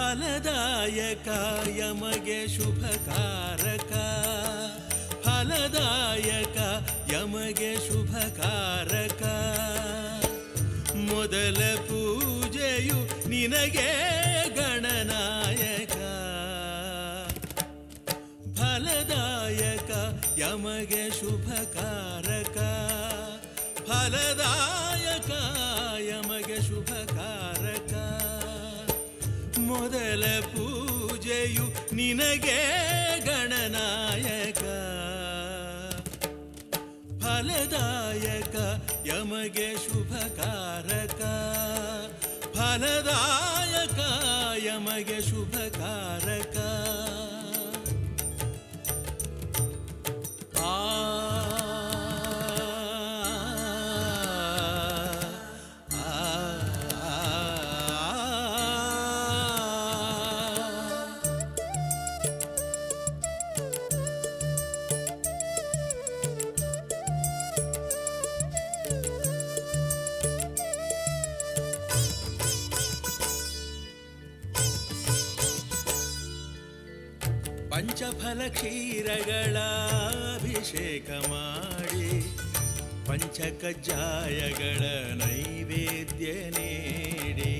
ಫಲದಾಯಕ ಯಮಗೆ ಶುಭಕಾರಕ, ಫಲದಾಯಕ ಯಮಗೆ ಶುಭಕಾರಕ. ಮೊದಲ ಪೂಜೆಯು ನಿನಗೆ ಗಣನಾಯಕ, ಫಲದಾಯಕ ಯಮಗೆ ಶುಭಕಾರಕ, ಫಲದಾಯಕ ಯಮಗೆ ಶುಭಕಾರಕ. ಮೊದಲ ಪೂಜೆಯು ನಿನಗೆ ಗಣನಾಯಕ, ಫಲದಾಯಕ ಯಮಗೆ ಶುಭಕಾರಕ, ಫಲದಾಯಕ ಯಮಗೆ ಶುಭಕಾರಕ. ಪಂಚಫಲ ಕ್ಷೀರಗಳ ಅಭಿಷೇಕ ಮಾಡಿ, ಪಂಚಕಜ್ಜಾಯಗಳ ನೈವೇದ್ಯ ನೀಡಿ,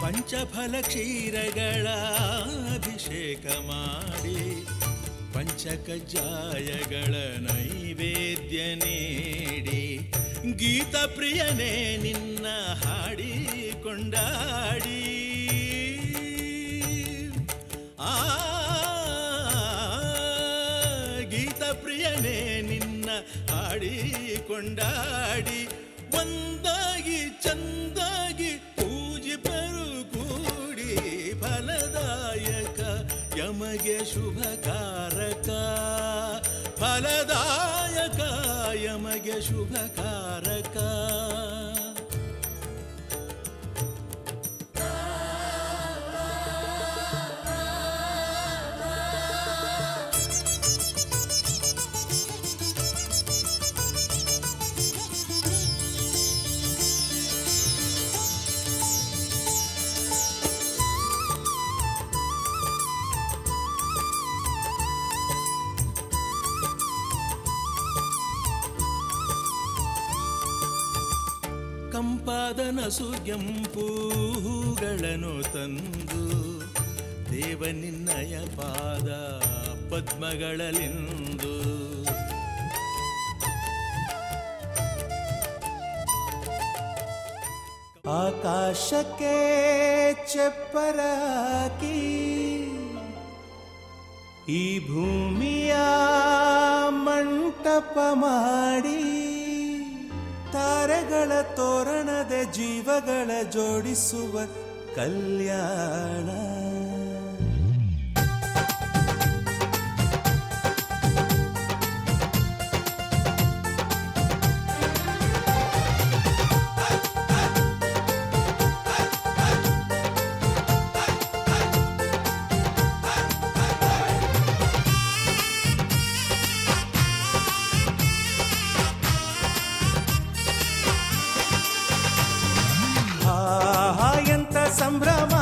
ಪಂಚಫಲ ಕ್ಷೀರಗಳ ಅಭಿಷೇಕ ಮಾಡಿ, ಪಂಚಕಜ್ಜಾಯಗಳ ನೈವೇದ್ಯ ನೀಡಿ, ಗೀತ ಪ್ರಿಯನೇ ನಿನ್ನ ಹಾಡಿ ಕೊಂಡಾಡಿ, ಗೀತ ಪ್ರಿಯನೇ ನಿನ್ನ ಹಾಡಿ ಕೊಂಡಾಡಿ, ಒಂದಾಗಿ ಚಂದಾಗಿ ಪೂಜಿಪರು ಕೂಡಿ, ಫಲದಾಯಕ ಯಮಗೆ ಶುಭಕಾರಕ, ಫಲದಾಯಕ ಯಮಗೆ ಶುಭಕಾರಕ. ಕಂಪಾದ ನಸುಗೆಂಪು ಹೂಗಳನ್ನು ತಂದು, ದೇವ ನಿನ್ನಯ ಪಾದ ಪದ್ಮಗಳಲ್ಲಿಂದು, ಆಕಾಶಕ್ಕೆ ಚಪ್ಪರಾಕಿ, ಈ ಭೂಮಿಯ ಮಂಟಪ ಮಾಡಿ, ತಾರೆಗಳ ತೋರಣದ ಜೀವಗಳ ಜೋಡಿಸುವ ಕಲ್ಯಾಣ. ಸಂಭ್ರಮ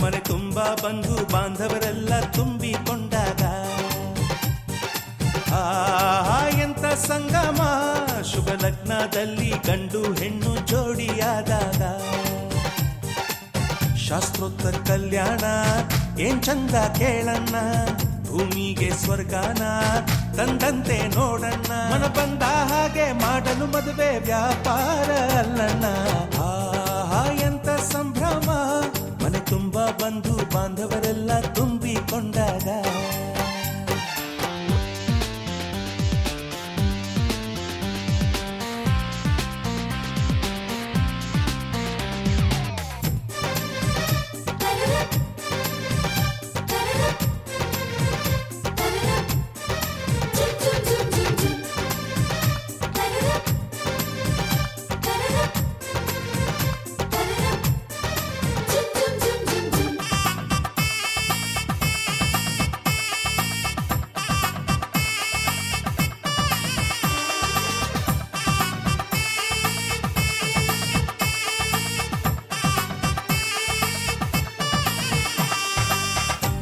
ಮನೆ ತುಂಬ ಬಂಧು ಬಾಂಧವರೆಲ್ಲ ತುಂಬಿಕೊಂಡಾಗ, ಎಂತ ಸಂಗಮ ಶುಭ ಲಗ್ನದಲ್ಲಿ ಗಂಡು ಹೆಣ್ಣು ಜೋಡಿಯಾದಾಗ, ಶಾಸ್ತ್ರೋತ್ತರ ಕಲ್ಯಾಣ ಏನ್ ಚಂದ ಕೇಳಣ್ಣ, ಭೂಮಿಗೆ ಸ್ವರ್ಗಾನ ತಂದಂತೆ ನೋಡಣ್ಣ, ಮನ ಬಂದ ಹಾಗೆ ಮಾಡಲು ಮದುವೆ ವ್ಯಾಪಾರ ಅಲ್ಲಣ್ಣ. ಎಂತ ಸಂಭ್ರಮ ಮನೆ ತುಂಬ ಬಂಧು ಬಾಂಧವರೆಲ್ಲ ತುಂಬಿಕೊಂಡಾಗ,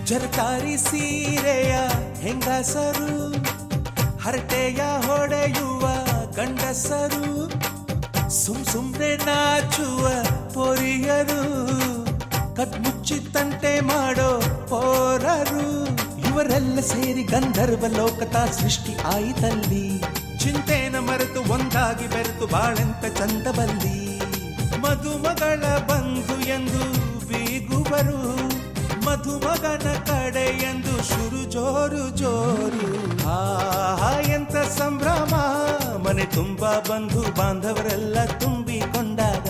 ಜರತಾರಿ ಸೀರೆಯ ಹೆಂಗಸರು, ಹರಟೆಯ ಹೊಡೆಯುವ ಗಂಡಸರು, ಸುಮ್ನೆ ನಾಚುವ ಪೊರಿಯರು, ಕದ್ಮುಚ್ಚಿ ತಂಟೆ ಮಾಡೋ ಪೋರರು, ಇವರೆಲ್ಲ ಸೇರಿ ಗಂಧರ್ವ ಲೋಕದ ಸೃಷ್ಟಿ ಆಯಿತಲ್ಲಿ. ಚಿಂತೆನ ಮರೆತು ಒಂದಾಗಿ ಬೆರೆತು ಬಾಳೆಂತ ಚಂದವಲ್ಲಿ. ಮದುಮಗಳ ಬಂಧು ಎಂದು ಬೀಗುವರು, ಮಧುಮಗನ ಕಡೆ ಎಂದು ಶುರು ಜೋರು ಜೋರು. ಆಹಾ ಎಂತ ಸಂಭ್ರಮ, ಮನೆ ತುಂಬಾ ಬಂಧು ಬಾಂಧವರೆಲ್ಲ ತುಂಬಿಕೊಂಡಾಗ.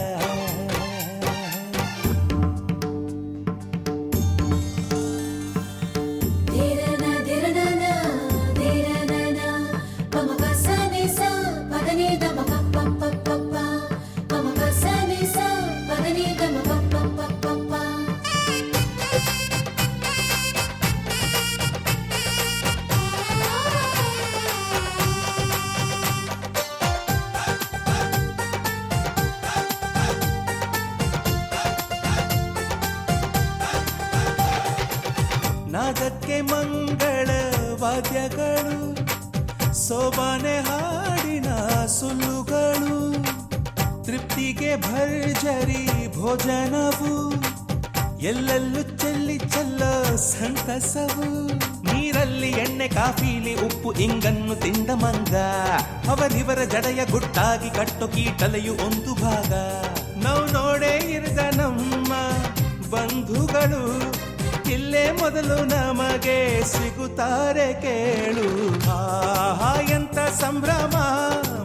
ನಾದಕ್ಕೆ ಮಂಗಳ ವಾದ್ಯಗಳು, ಸೋಬಾನೆ ಹಾಡಿನ ಸುಳ್ಳುಗಳು, ತೃಪ್ತಿಗೆ ಭರ್ಜರಿ ಭೋಜನವು, ಎಲ್ಲೆಲ್ಲೂ ಚೆಲ್ಲಿ ಚೆಲ್ಲೋ ಸಂತಸವು. ನೀರಲ್ಲಿ ಎಣ್ಣೆ ಕಾಫಿಲಿ ಉಪ್ಪು ಇಂಗನ್ನು ತಿಂದ ಮಂಗ, ಅವರಿವರ ಜಡೆಯ ಗುಟ್ಟಾಗಿ ಕಟ್ಟು ಕೀಟಲೆಯು ಒಂದು ಭಾಗ. ನಾವು ನೋಡೇ ಇರದ ನಮ್ಮ ಬಂಧುಗಳು ಇಲ್ಲೇ ಮೊದಲು ನಮಗೆ ಸಿಗುತ್ತಾರೆ ಕೇಳು. ಆಹಾ ಎಂತ ಸಂಭ್ರಮ,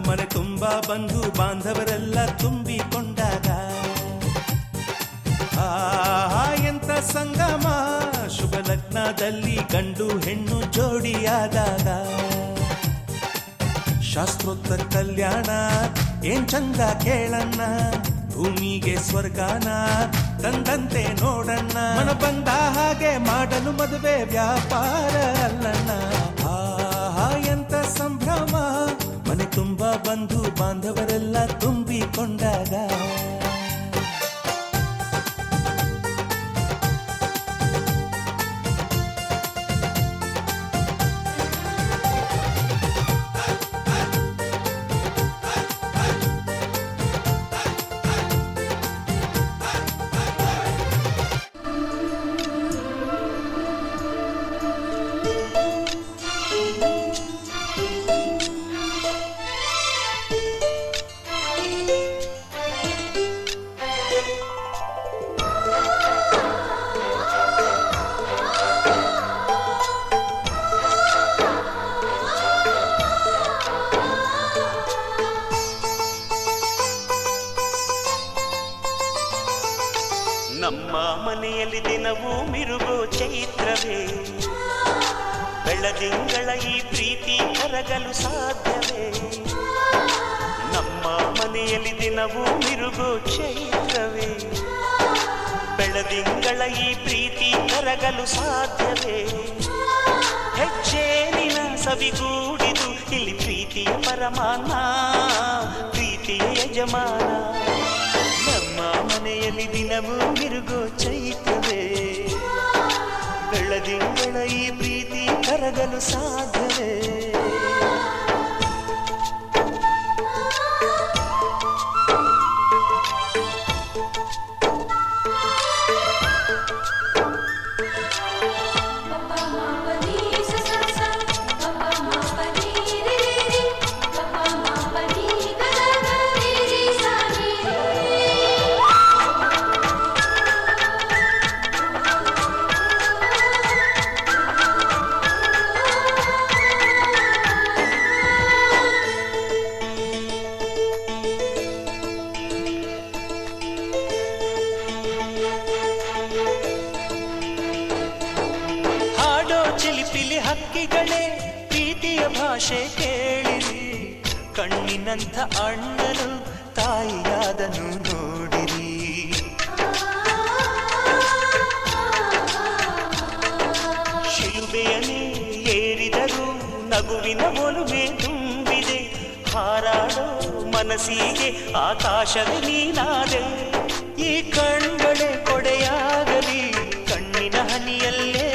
ಮನೆ ತುಂಬಾ ಬಂಧು ಬಾಂಧವರೆಲ್ಲ ತುಂಬಿಕೊಂಡಾಗ. ಆಹಾ ಎಂತ ಸಂಗಮ, ಶುಭ ಲಗ್ನದಲ್ಲಿ ಗಂಡು ಹೆಣ್ಣು ಜೋಡಿಯಾದಾಗ. ಶಾಸ್ತ್ರೋತ್ತರ ಕಲ್ಯಾಣ ಏನ್ ಚಂದ ಕೇಳಣ್ಣ, ಭೂಮಿಗೆ ಸ್ವರ್ಗಾನ ತಂದಂತೆ ನೋಡಣ್ಣ. ಮನ ಬಂದ ಹಾಗೆ ಮಾಡಲು ಮದುವೆ ವ್ಯಾಪಾರ ಅಲ್ಲಣ್ಣ. ಆಹಾ ಎಂತ ಸಂಭ್ರಮ, ಮನೆ ತುಂಬಾ ಬಂಧು ಬಾಂಧವರೆಲ್ಲ ತುಂಬಿಕೊಂಡಾಗ. ನಮ್ಮ ಮನೆಯಲ್ಲಿ ದಿನವೂ ಮಿರುಗೋ ಚೈತ್ರವೇ, ಬೆಳದಿಂಗಳ ಈ ಪ್ರೀತಿ ಕರಗಲು ಸಾಧ್ಯವೇ. ನಮ್ಮ ಮನೆಯಲ್ಲಿ ದಿನವೂ ಮಿರುಗೋ ಚೈತ್ರವೇ, ಬೆಳದಿಂಗಳ ಈ ಪ್ರೀತಿ ಕರಗಲು ಸಾಧ್ಯವೇ. ಹೆಜ್ಜೇನಿನ ಸವಿಗೂಡಿದು ಇಲ್ಲಿ ಪ್ರೀತಿಯ ಪರಮಾನ, ಪ್ರೀತಿಯ ಯಜಮಾನ. ನಮ್ಮ ಮನೆಯಲ್ಲಿ ದಿನವೂ ಮಿರುಗೋ ಚೈತ್ರವೇ, ಬೆಳದಿಂಗಳ ಈ ಪ್ರೀತಿ ಕರಗಲು ಸಾಧ್ಯವೇ. ಚಿಲಿಪಿಲಿ ಹಕ್ಕಿಗಳೇ ಪ್ರೀತಿಯ ಭಾಷೆ ಕೇಳಿರಿ, ಕಣ್ಣಿನಂಥ ಅಣ್ಣನು ತಾಯಿಯಾದನು ನೋಡಿರಿ. ಶಿಲುಬೆಯನೇ ಏರಿದರು ನಗುವಿನ ಒಲುಮೆ ತುಂಬಿದೆ, ಹಾರಾಡೋ ಮನಸ್ಸಿಗೆ ಆಕಾಶವೇ ನೀನಾದೆ. ಈ ಕಣ್ಗಳೇ ಕೊಡೆಯಾಗಲಿ ಕಣ್ಣಿನ ಹನಿಯಲ್ಲೇ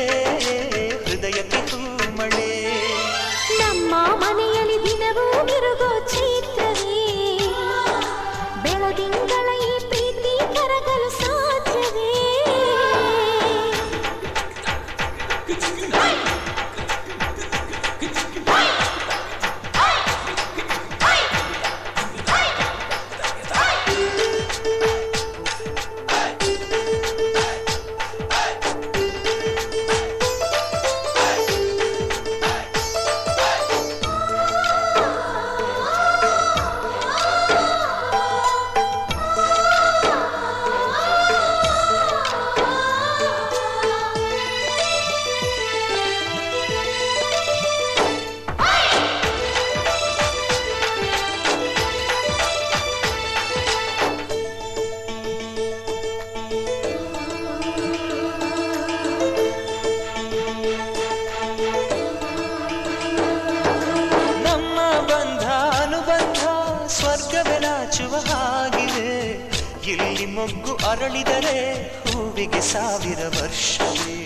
ಮೊಗ್ಗು ಅರಳಿದರೆ ಹೂವಿಗೆ 1000 ವರ್ಷವೇ.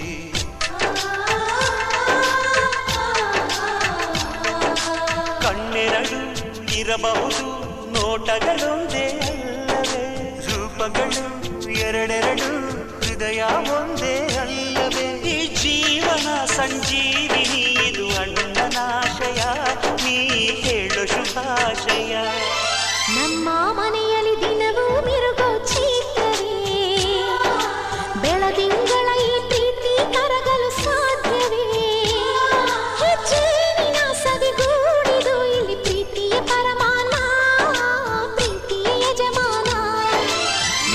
ಕಣ್ಣೆರಡು ಇರಬಹುದು ನೋಟಗಳೊಂದೇ ಅಲ್ಲವೇ, ರೂಪಗಳು ಎರಡೆರಡು ಹೃದಯ ಒಂದೇ ಅಲ್ಲವೇ. ಈ ಜೀವನ ಸಂಜೀವಿನಿ ಇದು ಅಣ್ಣನಾಶಯ, ನೀ ಹೇಳು ಶುಭಾಶಯ. ನಮ್ಮ ಮನೆಯಲ್ಲಿ ದಿನವೂ ಮಿರುಗೋ ಚೈತ್ರವೇ, ಬೆಳದಿಂಗಳ ಈ ಪ್ರೀತಿ ಕರಗಲು ಸಾಧ್ಯವೇ. ಹೆಚ್ಚೇನಿನ ಸವಿಗೂಡಿದು ಇಲ್ಲಿ ಪ್ರೀತಿಯ ಪರಮಾನ, ಪ್ರೀತಿಯ ಯಜಮಾನ.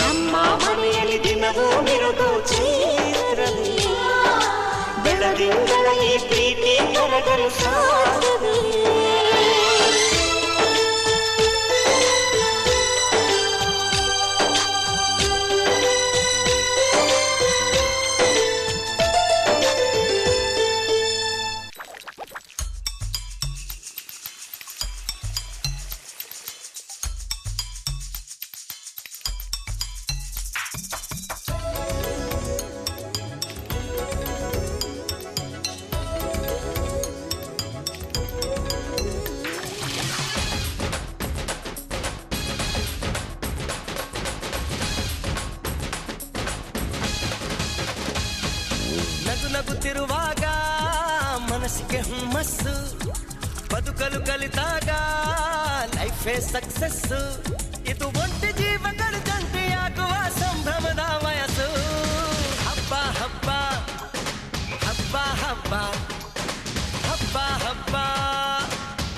ನಮ್ಮ ಮನೆಯಲ್ಲಿ ದಿನವೂ ಮಿರುಗೋ ಚೈತ್ರವೇ, ಬೆಳದಿಂಗಳ ಈ ಪ್ರೀತಿ ಕರಗಲು ಸಾಧ್ಯವೇ. ನಗುತ್ತಿರುವಾಗ ಮನಸ್ಸಿಗೆ ಹುಮ್ಮಸ್ಸು, ಬದುಕಲು ಕಲಿತಾಗ ಲೈಫೇ ಸಕ್ಸಸ್ಸು. ಇದು ಒಂಟಿ ಜೀವಗಳು ಜಂಟಿಯಾಗುವ ಸಂಭ್ರಮದ ವಯಸ್ಸು. ಹಬ್ಬ ಹಬ್ಬ ಹಬ್ಬ ಹಬ್ಬ ಹಬ್ಬ ಹಬ್ಬ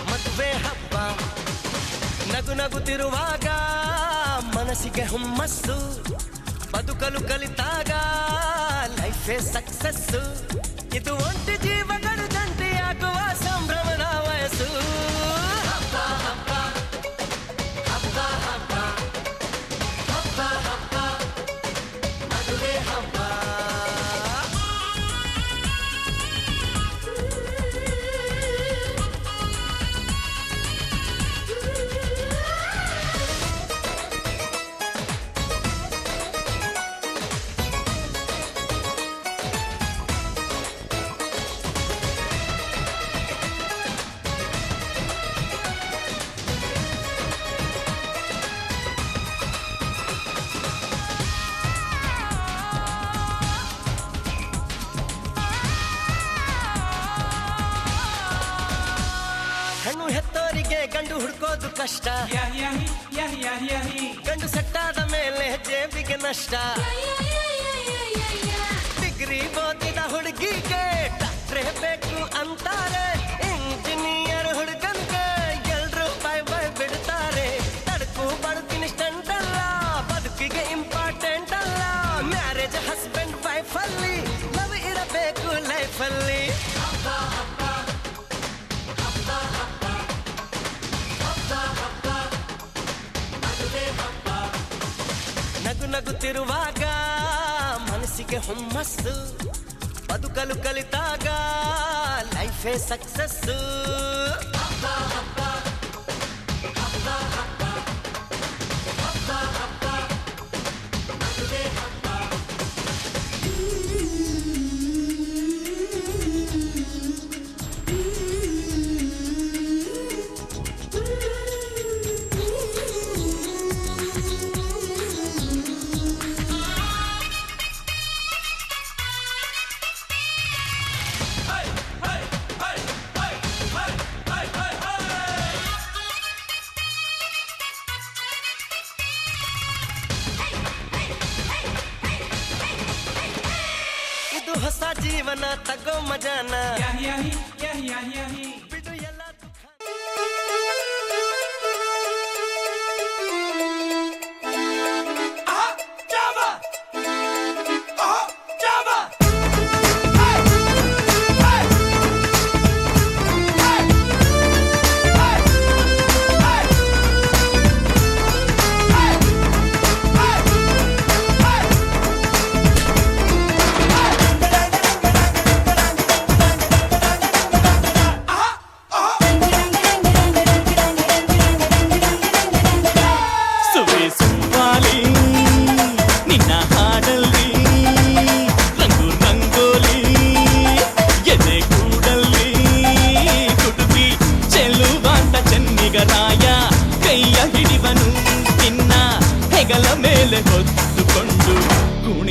ಮದುವೆ ಹಬ್ಬ. ನಗುತ್ತಿರುವಾಗ ಮನಸ್ಸಿಗೆ ಹುಮ್ಮಸ್ಸು, ಬದುಕಲು ಕಲಿತಾಗ ಲೈಫೇ ಸಕ್ಸಸ್ಸು. ಇದು ಒಂಟಿ ಜೀವಗಳು ಜಂಟಿಯಾಗುವ ಸಂಭ್ರಮದ ವಯಸ್ಸು. ಹಬ್ಬ ಹಬ್ಬ ಹಬ್ಬ ಹಬ್ಬ ಹಬ್ಬ ಹಬ್ಬ ಮದುವೆ ಹಬ್ಬ. ಹೆಣ್ಣು ಹೆತ್ತೋರಿಗೆ ಗಂಡು ಹುಡ್ಕೋದು ಕಷ್ಟ, ಗಂಡು ಸೆಟ್ಟಾದ ಮೇಲೆ ಜೇಬಿಗೆ ನಷ್ಟ. ಡಿಗ್ರಿ ಓದಿದ ಹುಡುಗಿಗೆ ಡಾಕ್ಟ್ರೇ ಬೇಕು ಅಂತಾರೆ, ಇಂಜಿನಿಯರ್ ಹುಡುಗನ್ಗೆ ಎಲ್ರು ಬೈ ಬೈ ಬಿಡ್ತಾರೆ. ತಡಕು ಬದುಕಿನ ಸ್ಟಂಟ್ ಅಲ್ಲ, ಬದುಕಿಗೆ ಇಂಪಾರ್ಟೆಂಟ್ ಅಲ್ಲ. ಮ್ಯಾರೇಜ್ ಹಸ್ಬೆಂಡ್ ವೈಫ್ ಅಲ್ಲಿ ಲವ್ ಇರಬೇಕು ಲೈಫಲ್ಲಿ. ನಗುತ್ತಿರುವಾಗ ಮನಸ್ಸಿಗೆ ಹುಮ್ಮಸ್ಸು, ಬದುಕಲು ಕಲಿತಾಗ ಲೈಫೇ ಸಕ್ಸಸ್ಸು. ಹೊಸ ಜೀವನ ತಗೋ ಮಜಾನ, ಬಿಡು ಎಲ್ಲ ದುಃಖ.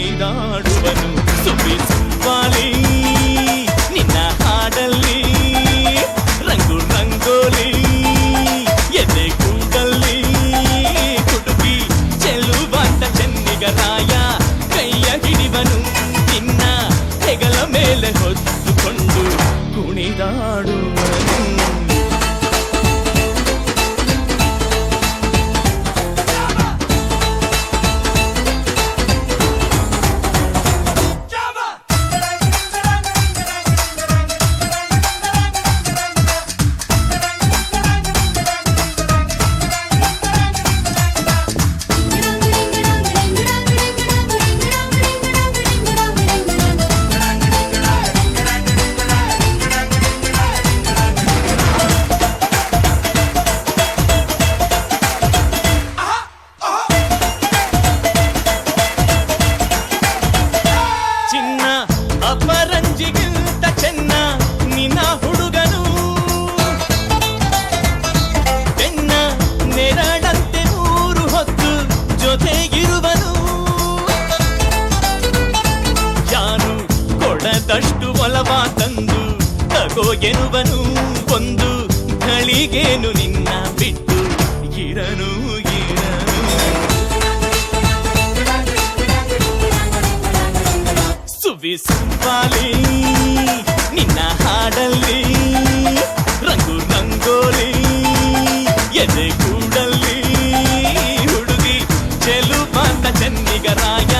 ಕುಣಿದಾಡುವನು ಸುಬ್ಬಿ ಸುಬ್ಬಾಲಿ ನಿನ್ನ ಹಾಡಲ್ಲಿ ರಂಗು ರಂಗೋಲಿ ಎದೆ ಕೂಡಲ್ಲಿ ಕುಟುಕಿ ಚೆಲುವಾಂತ ಚೆನ್ನಿಗರಾಯ ಕೈಯ ಹಿಡಿವನು ನಿನ್ನ ಹೆಗಲ ಮೇಲೆ ಹೊತ್ತುಕೊಂಡು ಕುಣಿದಾಡುವನು ಚಿನ್ನ ಅಪರಂಜಿಗಿಂತ ಚೆನ್ನ ನಿನ್ನ ಹುಡುಗನು ಬೆನ್ನ ನೆರಳಂತೆ ಮೂರು ಹೊತ್ತು ಜೊತೆಗಿರುವನು ಯಾರು ಕೊಡದಷ್ಟು ಒಲವ ತಂದು ತಗೋ ಎನ್ನುವನು ಒಂದು ಗಳಿಗೇನು ನಿನ್ನ ಬಿಟ್ಟು ಇರನು ಸುವಿ ಸುಬ್ಬಾಲಿ ನಿನ್ನ ಹಾಡಲ್ಲಿ ರಂಗು ರಂಗೋಲಿ ಎದೆ ಕೂಡಲ್ಲಿ ಹುಡುಗಿ ಚೆಲುವಾಂತ ಚೆನ್ನಿಗರಾಯ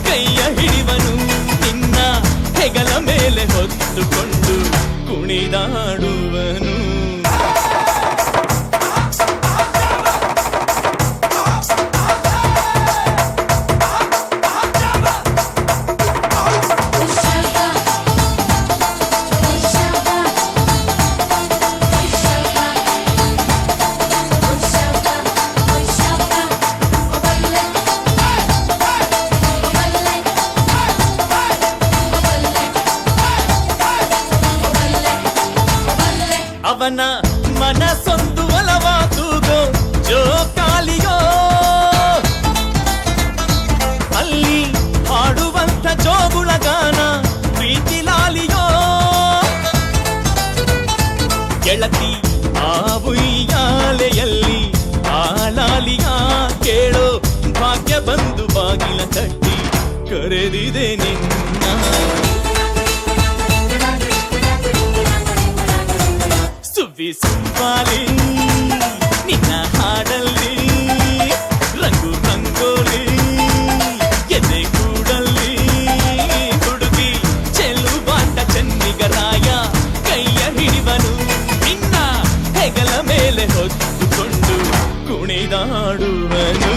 ಕೈಯ ಹಿಡಿವನು ನಿನ್ನ ಹೆಗಲ ಮೇಲೆ ಹೊತ್ತುಕೊಂಡು ಕುಣಿದಾಡುವನು ಅವನ ಮನಸೊಂದು ಒಲವ ತೂಗೋ ಜೋಕಾಲಿಯೋ ಅಲ್ಲಿ ಹಾಡುವಂತ ಜೋಗುಳ ಗಾನ ಪ್ರೀತಿ ಲಾಲಿಯೋ ಗೆಳತಿ ಆ ಉಯ್ಯಾಲೆಯಲ್ಲಿ ಆಲಾಲಿಯ ಕೇಳೋ ಭಾಗ್ಯ ಬಂದು ಬಾಗಿಲ ತಟ್ಟಿ ಕರೆದಿದೆ ನಿನ್ನ ಸುಬ್ಬಿ ಸುಬ್ಬಾಲಿ ನಿನ್ನ ಹಾಡಲ್ಲಿ ರಂಗು ರಂಗೋಲಿ ಎದೆ ಕೂಡಲ್ಲಿ ಹುಡುಗಿ ಚೆಲುವಾಂತ ಚೆನ್ನಿಗರಾಯ ಕೈಯ ಹಿಡಿವನು ನಿನ್ನ ಹೆಗಲ ಮೇಲೆ ಹೊತ್ತುಕೊಂಡು ಕುಣಿದಾಡುವನು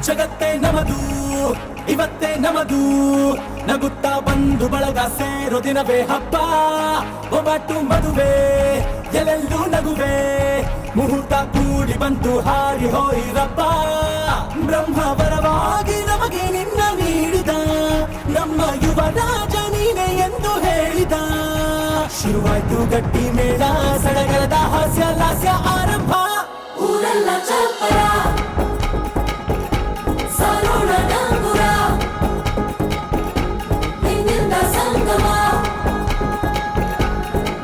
ಜಗತ್ತೇ ನಮದು ಇವತ್ತೇ ನಮದು ನಗುತ್ತಾ ಬಂದು ಬಳಗ ಸೇರೋ ದಿನವೇ ಹಬ್ಬ ಒಬ್ಬಟ್ಟು ಮದುವೆ ಎಲ್ಲೆಲ್ಲೂ ನಗುವೆ ಮುಹೂರ್ತ ಕೂಡಿ ಬಂತು ಹಾರಿ ಹೋಯಿರಪ್ಪ ಬ್ರಹ್ಮ ವರವಾಗಿ ನಮಗೆ ನಿನ್ನ ನೀಡಿದ ನಮ್ಮ ಯುವರಾಜ ನೀನೆ ಎಂದು ಹೇಳಿದ ಶುರುವಾಯ್ತು ಗಟ್ಟಿ ಮೇಳ ಸಡಗರದ ಹಾಸ್ಯ ಲಾಸ್ಯ ಆರಂಭ ಊರೆಲ್ಲ ಚಪ್ಪರ ಸಾರೋಣ ಡಂಗುರ ನಿನ್ನಿಂದ ಸಂಗಮ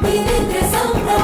ನೀನಿದ್ರೆ ಸಂಭ್ರಮ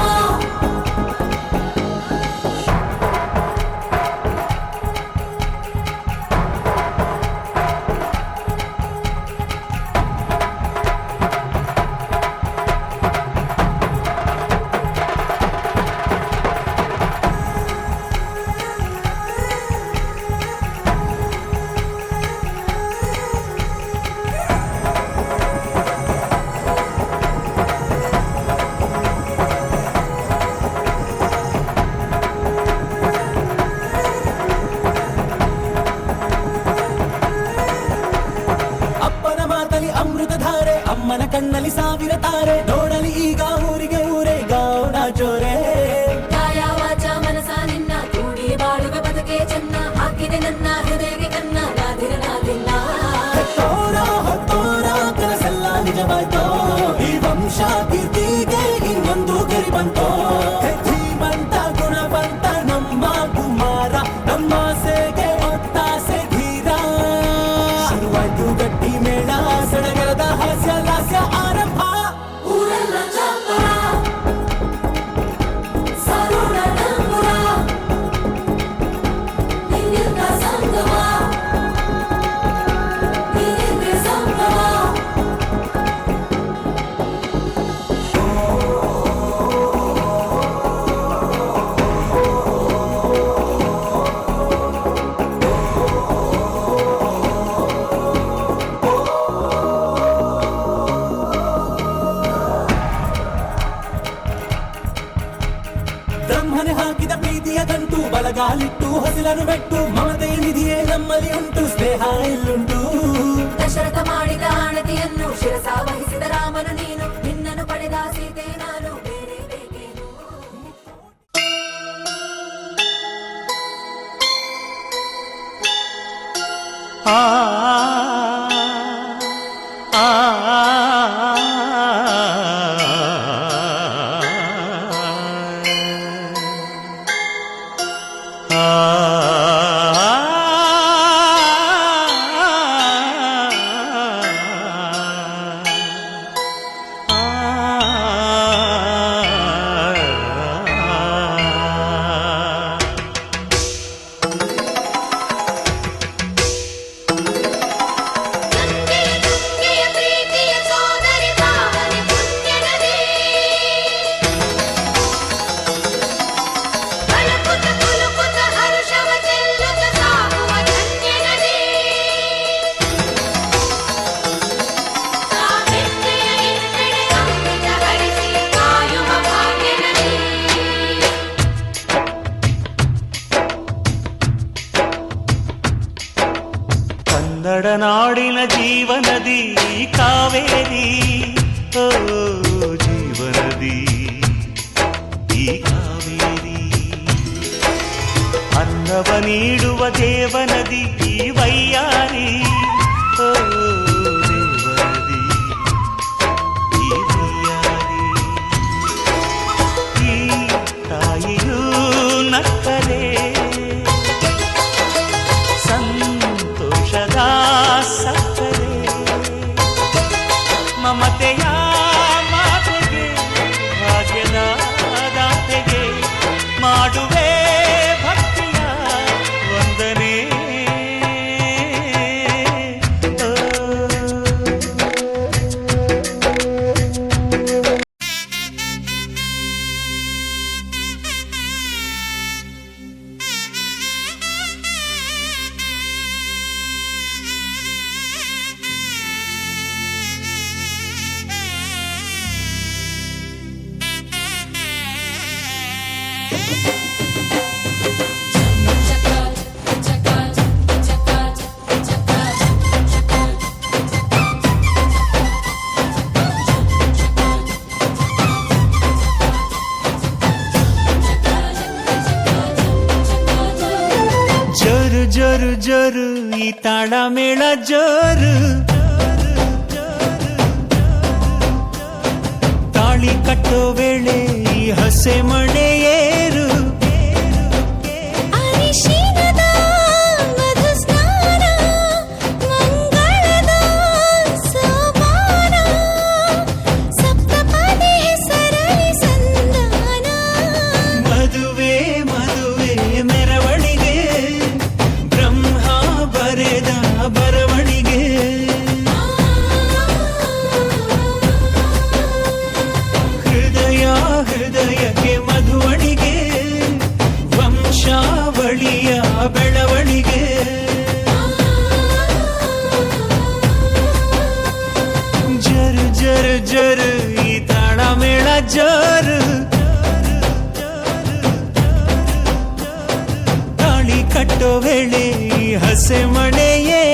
ಹಾಕಿದ ಪ್ರೀತಿಯ ಗಂಟು ಬಲಗಾಲಿಟ್ಟು ಹೊಸಲನ್ನು ಬೆಟ್ಟು ಮಮತೆ ನಿಧಿಯೇ ನಮ್ಮಲ್ಲಿ ಉಂಟು ಸ್ನೇಹ ಇಲ್ಲುಂಟು ದಶರಥ ಮಾಡಿದ ಆಣತಿಯನ್ನು ಶಿರಸ ವಹಿಸಿದ ರಾಮನು ನೀನು ನಿನ್ನನ್ನು ಪಡೆದ ಸೀತೆ ನಾನು ಬೇರೆ ಬೇಕೇನು ಆ ಆ ಗಂಗೆಯ ಪ್ರೀತಿಯ ಸೋದರಿ ಭಾವನೆ ಪುಣ್ಯನದಿ ಬಲಕುತ ಕುಲುಕುತ ಹರುಷವ ಚೆಲ್ಲುತ್ತ ಸಾಗುವ ಧನ್ಯನದಿ ಸಾಹಿತ್ಯ ಇನ್ನೆಡೆ ಅಮೃತ ಹರಿಸಿ ಕಾಯುವ ಭಾಗ್ಯನದಿ ಕನ್ನಡ ನಾಡಿನ ಜೀವನದಿ ಕಾವೇರಿ ಓ ಜೀವನದಿ ಈ ಕಾವೇರಿ ಅನ್ನವ ನೀಡುವ ದೇವನದಿ ಈ ವೈಯಾರಿ ಓ ದೇವನದಿ ಈ ವೈಯಾರಿ ಈ ತಾಯಿಯೂ ನಕ್ಕರೆ ಸಂತೋಷದ ಸಕ್ಕರೆ ಮಮತೆಯ ಮಾತೆಗೆ ಭಾಗ್ಯದ ದಾತೆಗೆ ಮಾಡುವೆ ಭಕ್ತಿಯ ವಂದನೆ ಜೋರು ಜೋರು ಜೋರು ಈ ತಾಳ ಮೇಳ ಜೋರು ತಾಳಿ ಕಟ್ಟೋ ವೇಳೆ ಈ ಹಸೆ ಮಣೆ ಏರು ಅರಿಶಿನದ ಮಧು ಸ್ನಾನ ಮಂಗಳದ ಸೋಪಾನ ಸಪ್ತಪದಿ ಹೆಸರಲಿ ಸಂಧಾನ ಮದುವೆ ಮದುವೆ ಮೆರವಣಿಗೆ ಬ್ರಹ್ಮ ಬರೆದ ಬರವಣಿಗೆ ಹೃದಯ ಹೃದಯಕ್ಕೆ ಮಧುವಣಿಗೆ ವಂಶಾವಳಿಯ ಬೆಳವಣಿಗೆ ಜರು ಜರು ಜರು ಈ ತಾಳ ಮೇಳ ಜರು ತಾಳಿ ಕಟ್ಟೋ ವೇಳೆ ಈ ಹಸೆ ಮಣೆಯೇ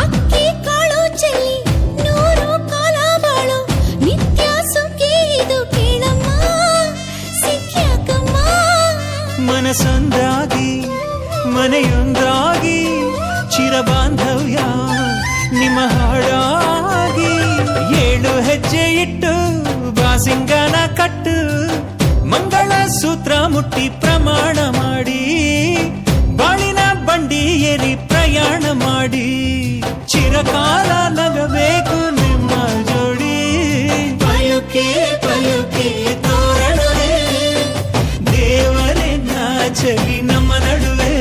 ಅಕ್ಕಿ ಕಾಳು ಚೆಲ್ಲಿ ನೂರು ಕಾಲ ಬಾಳು ನಿತ್ಯ ಸುಖಿ ಇದು ಕೇಳಮ್ಮ ಸಿಕ್ಕ್ಯಾಕಮ್ಮ ಮನಸೊಂದಾಗಿ ಮನೆಯೊಂದಾಗಿ ಚಿರಬಾಂಧವ್ಯ ನಿಮ್ಮ ಹಾಡಾಗಿ 7 ಹೆಜ್ಜೆ ಇಟ್ಟು ಬಾಸಿಂಗನ ಕಟ್ಟು ಮಂಗಳ ಸೂತ್ರ ಮುಟ್ಟಿ ಪ್ರಮಾಣ ಮಾಡಿ ಬಾಳಿನ ಬಂಡಿ ಏರಿ ಪ್ರಯಾಣ ಮಾಡಿ ಚಿರಕಾಲ ನಗಬೇಕು ಚೆಲ್ಲಿ ನಮ್ಮ ನಡುವೆ.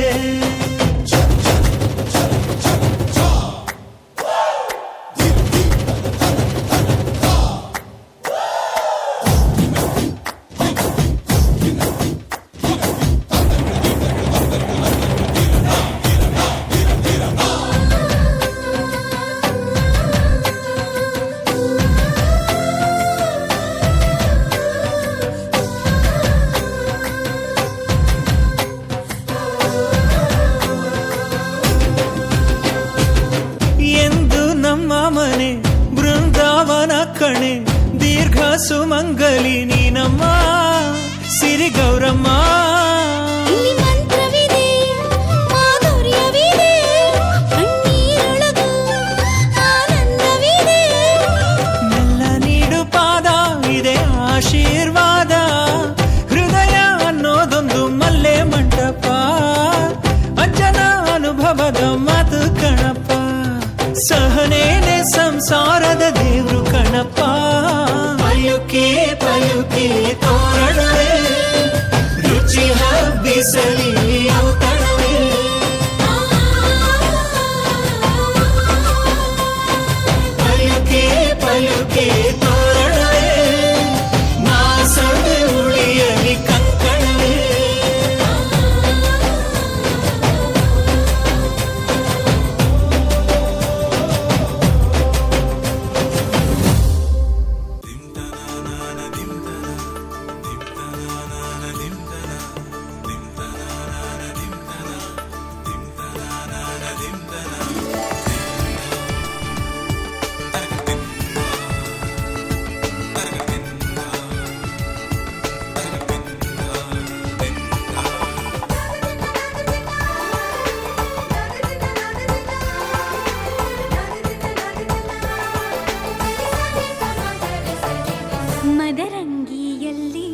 ಎಂದು ನಮ್ಮ ಮನೆ ಬೃಂದಾವನ ಕಣೆ, ದೀರ್ಘ ಸುಮಂಗಲಿ ನೀನಮ್ಮ ಸಿರಿ ಗೌರಮ್ಮ. ಇಲ್ಲಿ ಮಂತ್ರವಿದೆ, ಮಾಧುರ್ಯವಿದೆ, ಕಣ್ಣೀರೊಳಗೂ ಆನಂದವಿದೆ. ಮೆಲ್ಲ ನೀಡು ಪಾದ ಇದೆ ಆಶೀರ್ವಾದ, ಹೃದಯ ಅನ್ನೋದೊಂದು ಮಲ್ಲೆ ಮಂಟಪ, ಅಂಜನ ಅನುಭವದ ಮಾತು ಕಣಪ್ಪ, ಸಹನೇನೆ ಸಂಸಾರದ ದೇವ್ರು ಕಣಪ್ಪ. ಪಯುಕಿ ಪಯುಕಿ ತೋರಣವೇ, ರುಚಿ ಹಬ್ಬಿಸಲಿ ಔತಣವೇ. ಪಯುಕಿ ಪಯುಕಿ ತೋರಣವೇ, ಮಾಸವೇ ಉಳಿಯಲಿ ಕಂಕಣವೇ. ಮದರಂಗಿಯಲ್ಲಿ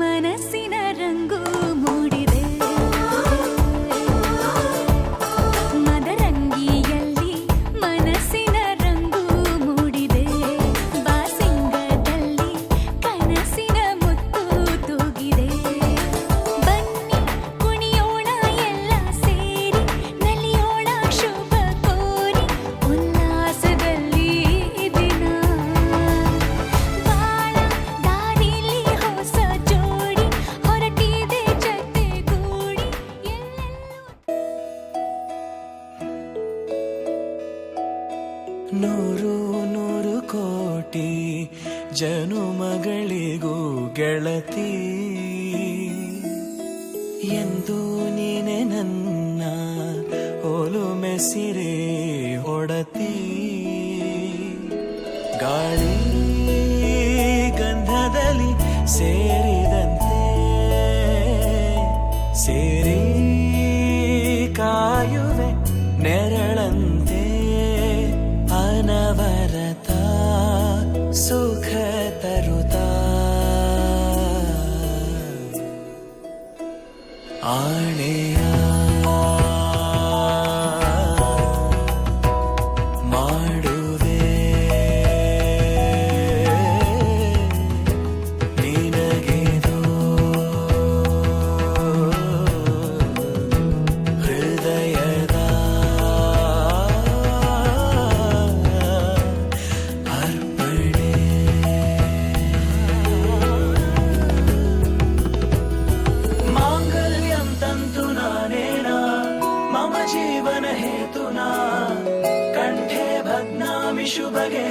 ಮನಸ್ಸಿನ ರಂಗು ಮೂಡಿದೆ, ಮದರಂಗಿಯಲ್ಲಿ ಮನಸ್ಸಿನ ರಂಗು ಮೂಡಿದೆ, ಬಾಸಿಂಗದಲ್ಲಿ ಕನಸಿನ ಮುತ್ತು ತೂಗಿದೆ. ಬನ್ನಿ ಕುಣಿಯೋಣ ಎಲ್ಲ ಸೇರಿ, ನಲಿಯೋಣ ಶುಭ ಕೋರಿ, ಉಲ್ಲಾಸದಲ್ಲಿ ದಿನ. ಬಾಳ ದಾರಿಲಿ ಹೊಸ ಜೋಡಿ ಹೊರಟಿದೆ ಜತೆಗೂಡಿ, ಎಲ್ಲೆಲ್ಲೂ ನೂರು ನೂರು ಕೋಟಿ ಜನುಮಗಳಿಗೂ ಗೆಳತಿ, ಎಂದು ನೀನೆ ನನ್ನ ಒಲುಮೆ ಸಿರೆ ಹೊಡತಿ. ಗಾಳಿ ಗಂಧದಲ್ಲಿ ಸೇರಿದಂತೆ ಸೇರಿ ಕಾಯುವೆ ನೆರಳಂತೆ, ಅನವರತ ಸುಖ ತರುತ್ತಾ ಆಣೆಯ ಮಾಡುವೆ ನಿನಗೆದೋ ಹೃದಯದ ಅರ್ಪಣೆ. ಮಾಂಗಲ್ಯಂ ತಂತು ನಾನೇನ ಮಮ ಜೀವನ ಹೇತುನಾ, ಕಂಠೆ ಭಗ್ನಾಮಿ ಶುಭಗೆ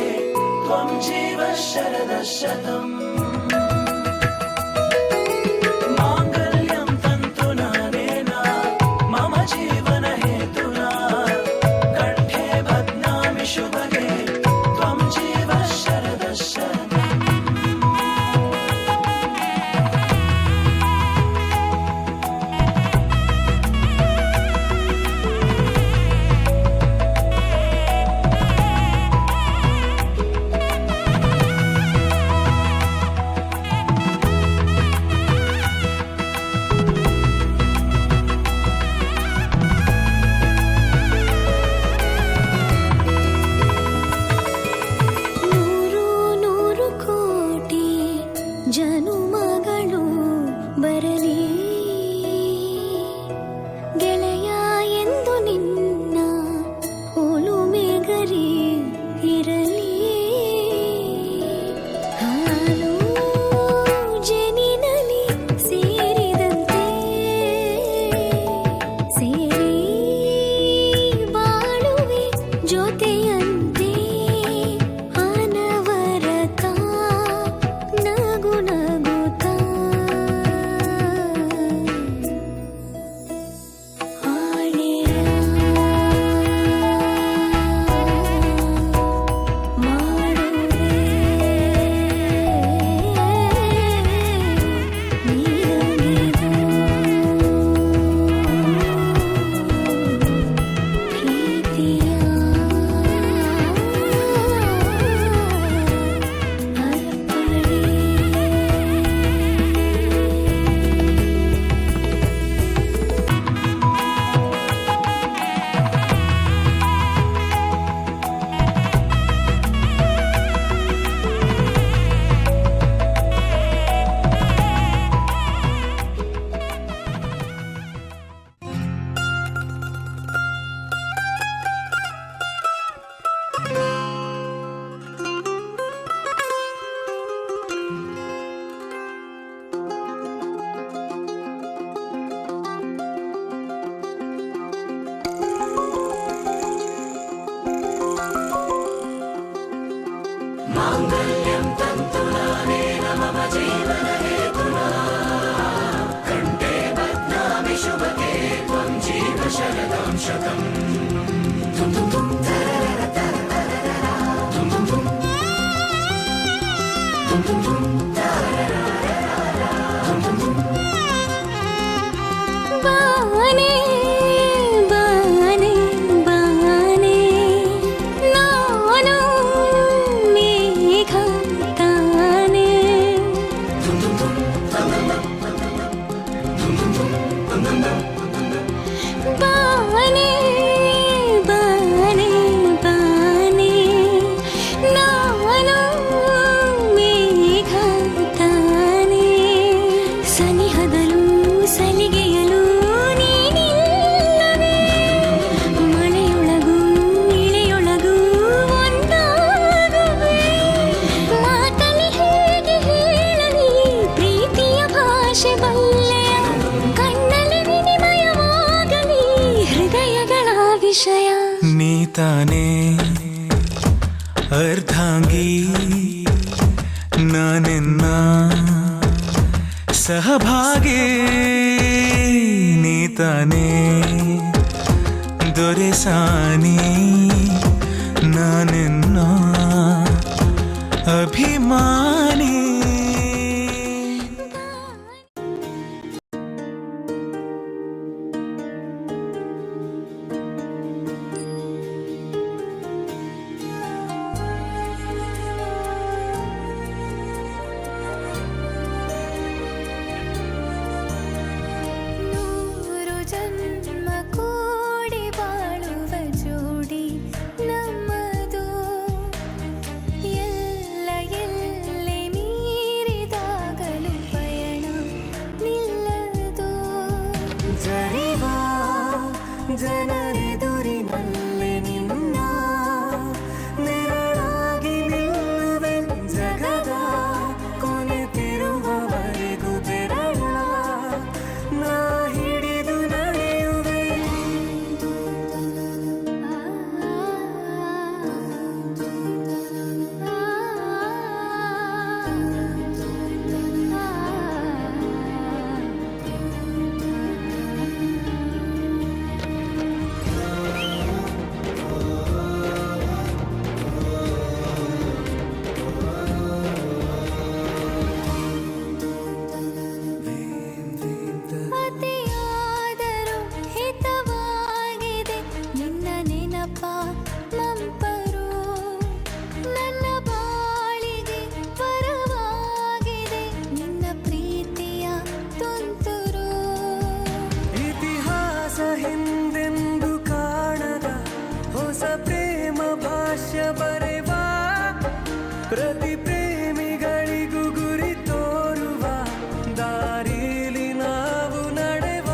ತ್ವಂ ಜೀವ ಶರದ ಶತಂ. ಮಾಂಗಲ್ಯಂ ತಂತು ನಾನೇನ ಮಮ ಜೀವನ ಹೇತುನಾ, ಕಂಠೆ ಭಗ್ನಾಮಿ ಶುಭಗೆ ತ್ವಂ ಜೀವ ಶರದ ಶತಂ. ಜೊತೆಯಂತೆ ಅನವರತ ನಗು ನಗುತ್ತಾ ಆಳೆಯ ಮಾಡುವೆ ನೀರನಿದು ಪ್ರೀತಿಯ ಬಾನೆ ಬಾನೆ ಬಾನೆ ನಾನು ಮೇಘ ತಾನೆ ಬಾನೆ ಬಾನೆ ಬಾನೆ ನಾನು ಮೇಘ ತಾನೆ ಸನಿಹದಲು ಸಲಿಗೆಯಲು ನೀನಿಲ್ಲವೇ ಮಳೆಯೊಳಗೂ ಇಳೆಯೊಳಗೂ ಒಂದಾಗುವೆ ಮಾತಲ್ಲಿ ಹೇಗೆ ಹೇಳಲಿ ಪ್ರೀತಿಯ ಭಾಷೆ ಬಲ್ಲೆಯ ಕಣ್ಣಲ್ಲಿ ವಿನಿಮಯವಾಗಲಿ ಹೃದಯಗಳ ವಿಷಯ ನೀತಾನೆ ಅರ್ಧಾಂಗಿ ನಾನೆನ್ನ ಸಹಭಾಗಿ ನೀತಾನೆ ದೊರೆಸಾನಿ ನಾನೆನ್ನ ಅಭಿಮಾನಿ ನೂರು ಜನ್ಮ ಕೂಡಿ ಬಾಳುವ ಜೋಡಿ ನಮ್ಮದು ಎಲ್ಲ ಎಲ್ಲಿ ಮೀರಿದಾಗಲೂ ಪಯಣ ನಿಲ್ಲದು ಜರಿವ ಜನರೆದುರಿನಲ್ಲಿ ನಿನ್ನ ನೆರಳಾಗಿ ನಿಲ್ಲುವೆ ಜಗದ ಕೊನೆತಿರುವವರೆಗೂ ಬೆರಳ ನಾ ಹಿಡಿದು ನಡೆಯುವೆ ಅತಿಯಾದರೂ ಹಿತವಾಗಿದೆ ನಿನ್ನ ನೆನಪ ಮಂಪರು ನನ್ನ ಬಾಳಿಗೆ ಪರವಾಗಿದೆ ನಿನ್ನ ಪ್ರೀತಿಯ ತುಂತುರು ಇತಿಹಾಸ ಹಿಂದೆಂದು ಕಾಣದ ಹೊಸ ಪ್ರೇಮ ಭಾಷ್ಯ ಬರೆವ ಪ್ರತಿ ಪ್ರೇಮಿಗಳಿಗೂ ಗುರಿ ತೋರುವ ದಾರಿಲಿ ನಾವು ನಡೆವ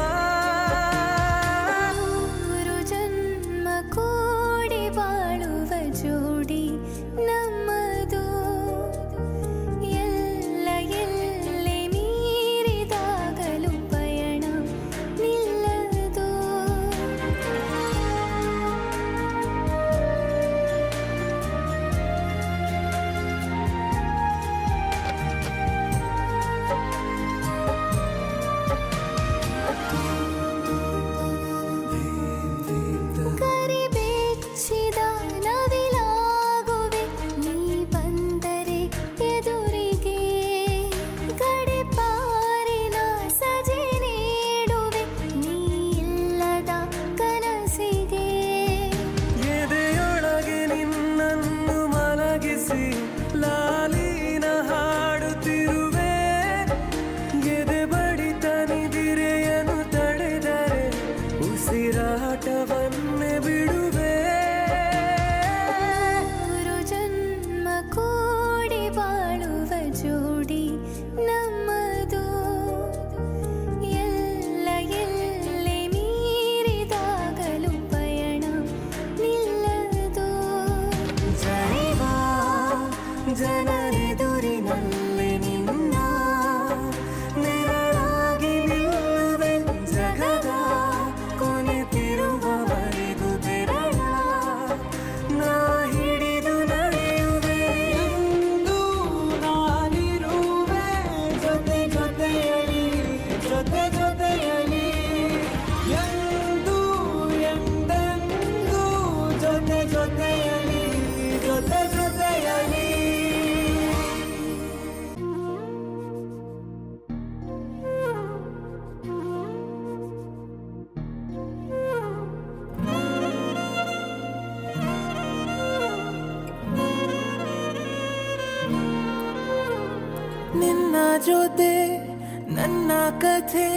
ನೂರು ಜನ್ಮ ಕೂಡಿ ಬಾಳುವ ಜೋಡಿ ನಮ್ಮದು ಎಲ್ಲ ಎಲ್ಲಿ ಮೀರಿದಾಗಲೂ ಪಯಣ ನಿಲ್ಲದು ನಿನ್ನ ಜೊತೆ ನನ್ನ ಕಥೆ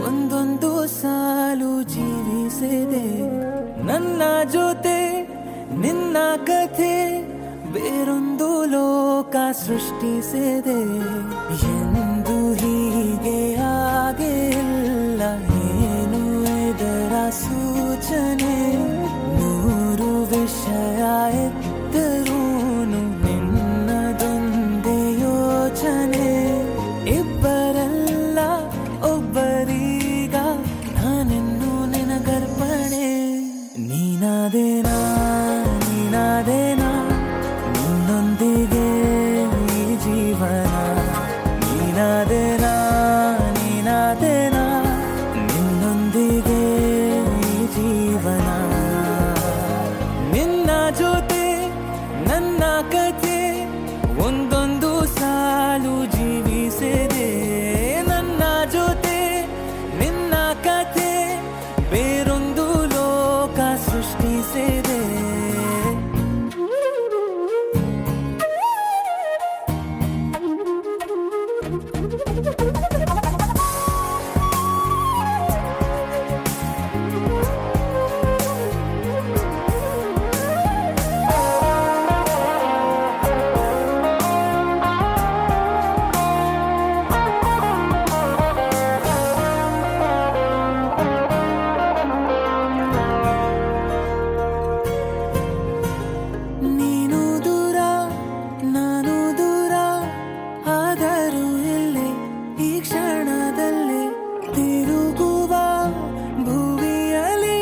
ಒಂದೊಂದು ಸಾಲು ಜೀವಿಸಿದೆ. ನನ್ನ ಜೊತೆ ನಿನ್ನ ಕಥೆ ಬೇರೊಂದು ಲೋಕ ಸೃಷ್ಟಿಸಿದೆ. ಎಂದು ಹೀಗೆ ಆಗಿಲ್ಲ, ಏನು ಇದರ ಸೂಚನೆ? ನೂರು ವಿಷಯ ಎತ್ತರೂನು ನಿನ್ನದೊಂದೇ ಯೋಚನೆ. ಇಬ್ಬರಲ್ಲ ಒಬ್ಬರೀಗ ನಾನೆನ್ನು ನಿನಗರ್ಪಣೆ. ನೀನಾದೇನಾ ನೀನಾದೇನಾ ನಿನ್ನೊಂದಿಗೆ ಈ ಜೀವನ. ನೀನಾದೇನಾ ನೀನಾದೇನಾ ನಿನ್ನೊಂದಿಗೆ ಈ ಜೀವನ. ನಿನ್ನ ಜೊತೆ ನನ್ನ ಕಥೆ ಒಂದೊಂದು ಸಾಲು ಜೀವಿಸಿದೆ. ನನ್ನ ಜೊತೆ ನಿನ್ನ ಕಥೆ ಬೇರೊಂದು ಲೋಕ ಸೃಷ್ಟಿಸಿದೆ. ನೀನು ದೂರ ನಾನು ದೂರ ಆದರೂ ಇಲ್ಲೇ ಈ ಕ್ಷಣದಲ್ಲಿ ತಿರುಗುವ ಭುವಿಯಲ್ಲಿ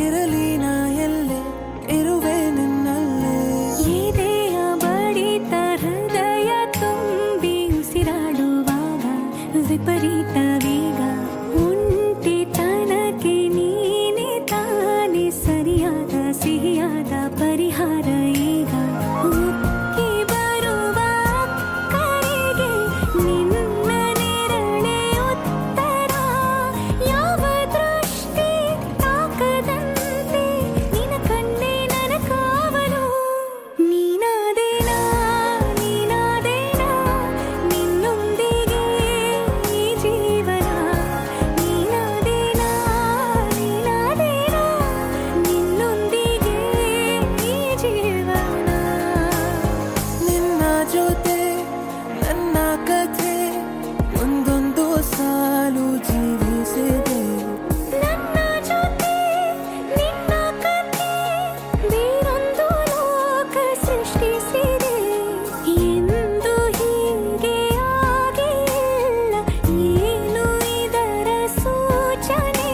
ಇರಲಿ ನಾ ಎಲ್ಲೆ ಇರುವೆ ನಿನ್ನಲ್ಲೇ. ಎದೆಯ ಬಡಿತ ಹೃದಯ ತುಂಬಿ ಉಸಿರಾಡುವಾಗ ವಿಪರೀತ ವೇಗ. ಒಂಟಿತನಕ್ಕೆ ನೀನೆ ತಾನೆ ಸರಿಯಾದ ಸಿಹಿಯಾದ ಪರಿಹಾರ ಈಗ. ಉಕ್ಕಿ ಬರುವ ಕರೆಗೆ ನಿನ್ನ ನೆರಳೆ ಉತ್ತರ. ಯಾವ ದೃಷ್ಟಿ ತಾಕದಂತೆ ನಿನ ಕಣ್ಣೆ ನನ್ನ ಕಾವಲು. ನೀನಾದೇನಾ ನೀನಾದೇನಾ ನಿನ್ನೊಂದಿಗೆ ಈ ಜೀವನ. ನೀನಾದೇನಾ ನೀನಾದೇನಾ ನಿನ್ನೊಂದಿಗೆ ಈ ಜೀವನ. ನಿನ್ನ ಜೊತೆ ನನ್ನ ಕಥೆ ಒಂದೊಂದು ಸಾಲು ಜೀವಿಸಿದೆ. ನನ್ನ ಜೊತೆ ನಿನ್ನ ಕಥೆ ಬೇರೊಂದು ಲೋಕ ಸೃಷ್ಟಿಸಿದೆ. ಎಂದು ಹೀಗೆ ಆಗಿಲ್ಲ, ಏನು ಇದರ ಸೂಚನೆ?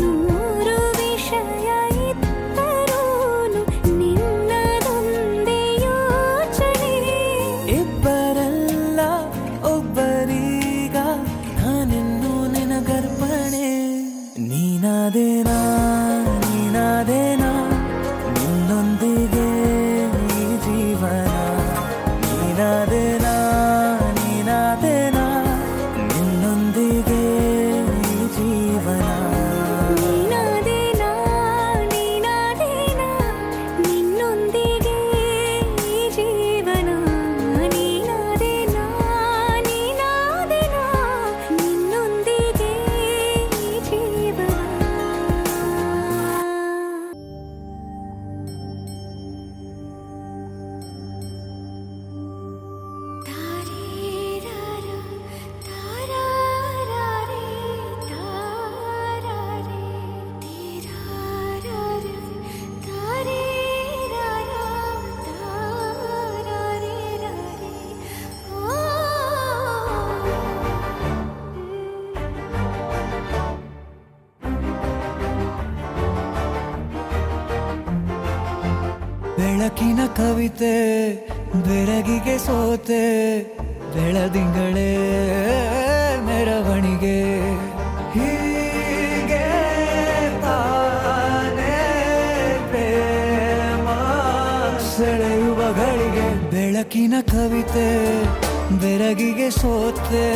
ನೂರು ವಿಷಯ ಇತ್ತರೂನು ನಿನ್ನದೊಂದೇ ಯೋಚನೆ. ಇಬ್ಬರಲ್ಲ ಒಬ್ಬರೀಗ ನಾನೆನ್ನು ನಿನಗರ್ಪಣೆ. ನೀನಾದೇನಾ ನೀನಾದೇನಾ ನಿನ್ನೊಂದಿಗೆ ಈ ಜೀವನ. ನೀನಾದೇನಾ ನೀನಾದೇನಾ ನಿನ್ನೊಂದಿಗೆ ಈ ಜೀವನ. ನೀನಾದೇನಾ ನೀನಾದೇನಾ ನಿನ್ನೊಂದಿಗೆ ಈ ಜೀವನ. ನೀನಾದೇನಾ ನೀನಾದೇನಾ ನಿನ್ನೊಂದಿಗೆ ಈ ಜೀವನ. ಬೆಳಕಿನ ಕವಿತೆ ಬೆರಗಿಗೆ ಸೋತೆ. ಬೆಳದಿಂಗಳೇ ಮೆರವಣಿಗೆ ಹೀಗೆ ತಾನೇ ಪ್ರೇಮ ಸೆಳೆಯುವ ಗಳಿಗೆ. ಬೆಳಕಿನ ಕವಿತೆ ಬೆರಗಿಗೆ ಸೋತೆ.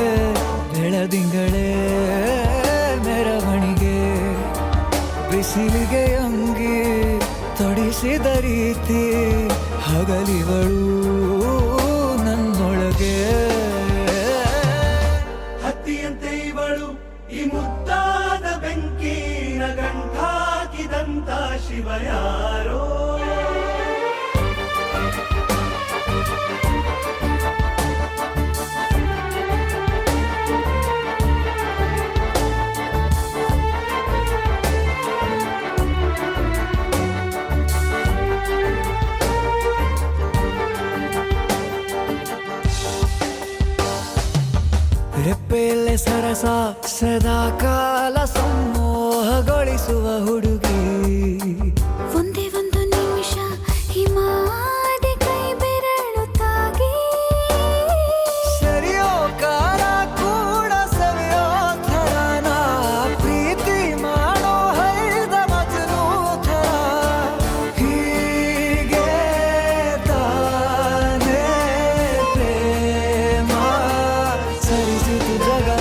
ಬೆಳದಿಂಗಳೇ ಮೆರವಣಿಗೆ ಬಿಸಿಲಿಗೆ ಅಂಗಿ ತೊಡಿಸಿದ ರೀತಿ ಹಗಲಿಗಳು ನನ್ನೊಳಗೆ ಅಂತ ಶಿವ ಯಾರೋ ರೆಪ್ಪೆಯಲ್ಲೇ ಸರಸ ಸದಾ ಕಾಲ ಸಂಮೋಹಗೊಳಿಸುವ ಹುಡುಗಿ ಒಂದೇ ಒಂದು ನಿಮಿಷ ಹಿಮಾದಿ ಕೈ ಬೆರಳು ತಾಗಿ ಸರಿಯೋ ಕಾರ ಕೂಡ ಸವಿಯೋ ಥರನ ಪ್ರೀತಿ ಮಾಡೋ ಹೈದ ಮಜನು ಥರ ಹೀಗೆ ತಾನೇ ಪ್ರೇಮ ಸರಿಸಿತು ಜಗವ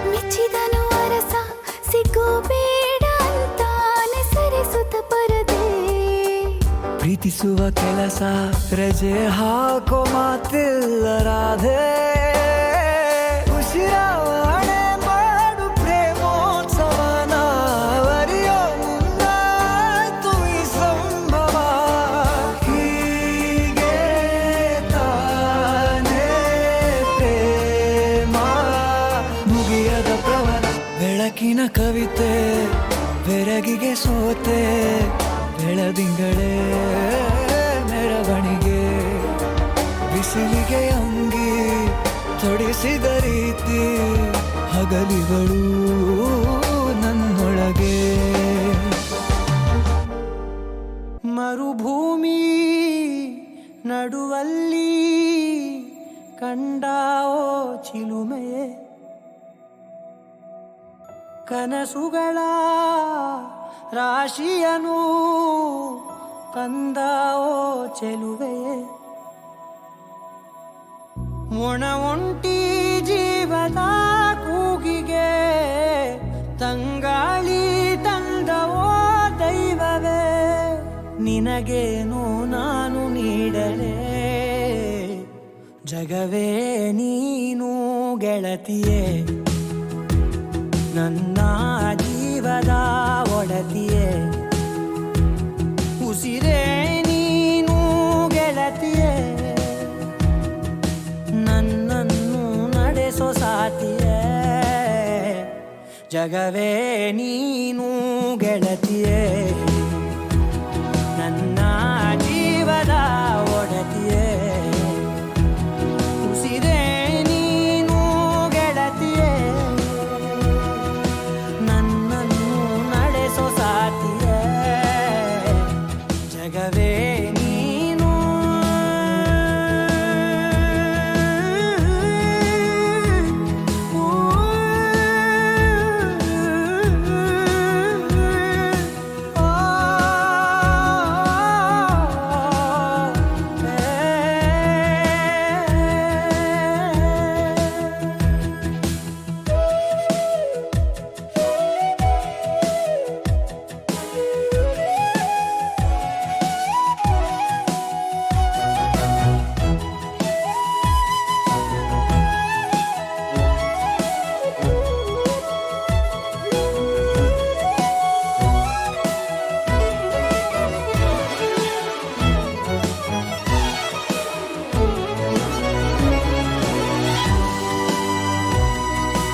ಮೆಚ್ಚಿದನು ಅರಸ ಸಿಗೋ ಬೇಡ ಅಂತಾನೆ ಸರಿಸುತ್ತ ಪರದೆ ಪ್ರೀತಿಸುವ ಕೆಲಸ ರಜೆ ಹಾಕೋ ಮಾತಿಲ್ಲ ರಾಧೆ ಉಸಿರಾವಣೆ ಮಾಡು ಪ್ರೇಮೋತ್ಸವನ ವರಿಯೋ ಮುಂದಾಯ್ತು ಈ ಸಂಭವ ಹೀಗೆ ತಾನೇ ಪ್ರೇಮ ಮುಗಿಯದ ಪ್ರವರ ಬೆಳಕಿನ ಕವಿತೆ ಬೆರಗಿಗೆ ಸೋತೆ ಬೆಳದಿಂಗಳೇ ಮೆರವಣಿಗೆ ಬಿಸಿಲಿಗೆ ಅಂಗಿ ತೊಡಿಸಿದ ರೀತಿ ಹಗಲಿಗಳು ನನ್ನೊಳಗೆ ಮರುಭೂಮಿ ನಡುವಲ್ಲಿ ಕಂಡಾವೋ ಚಿಲುಮೆಯೇ ಕನಸುಗಳ ರಾಶಿಯನು ತಂದಾವೋ ಚೆಲುವೆಯೇ ಒಣ ಒಂಟಿ ಜೀವದ ಕೂಗಿಗೆ ತಂಗಾಳಿ ತಂದವೋ ದೈವವೇ ನಿನಗೇನು ನಾನು ನೀಡಲೇ ಜಗವೇ ನೀನು ಗೆಳತಿಯೇ ನನ್ನ ಜೀವದ ಒಡತಿಯೇ ಉಸಿರೇ ನೀನು ಗೆಳತಿಯೇ ನನ್ನನ್ನು ನಡೆಸೋ ಸಾತಿಯೇ ಜಗವೇ ನೀನು ಗೆಳತಿಯೇ ನನ್ನ ಜೀವದ ಒಡತಿಯೇ ಉಸಿರೇ ನೀನು ಗೆಳತಿಯೇ ನನ್ನನ್ನು ನಡೆಸೋ ಸಾತಿಯೇ ಜಗವೇ ನೀನು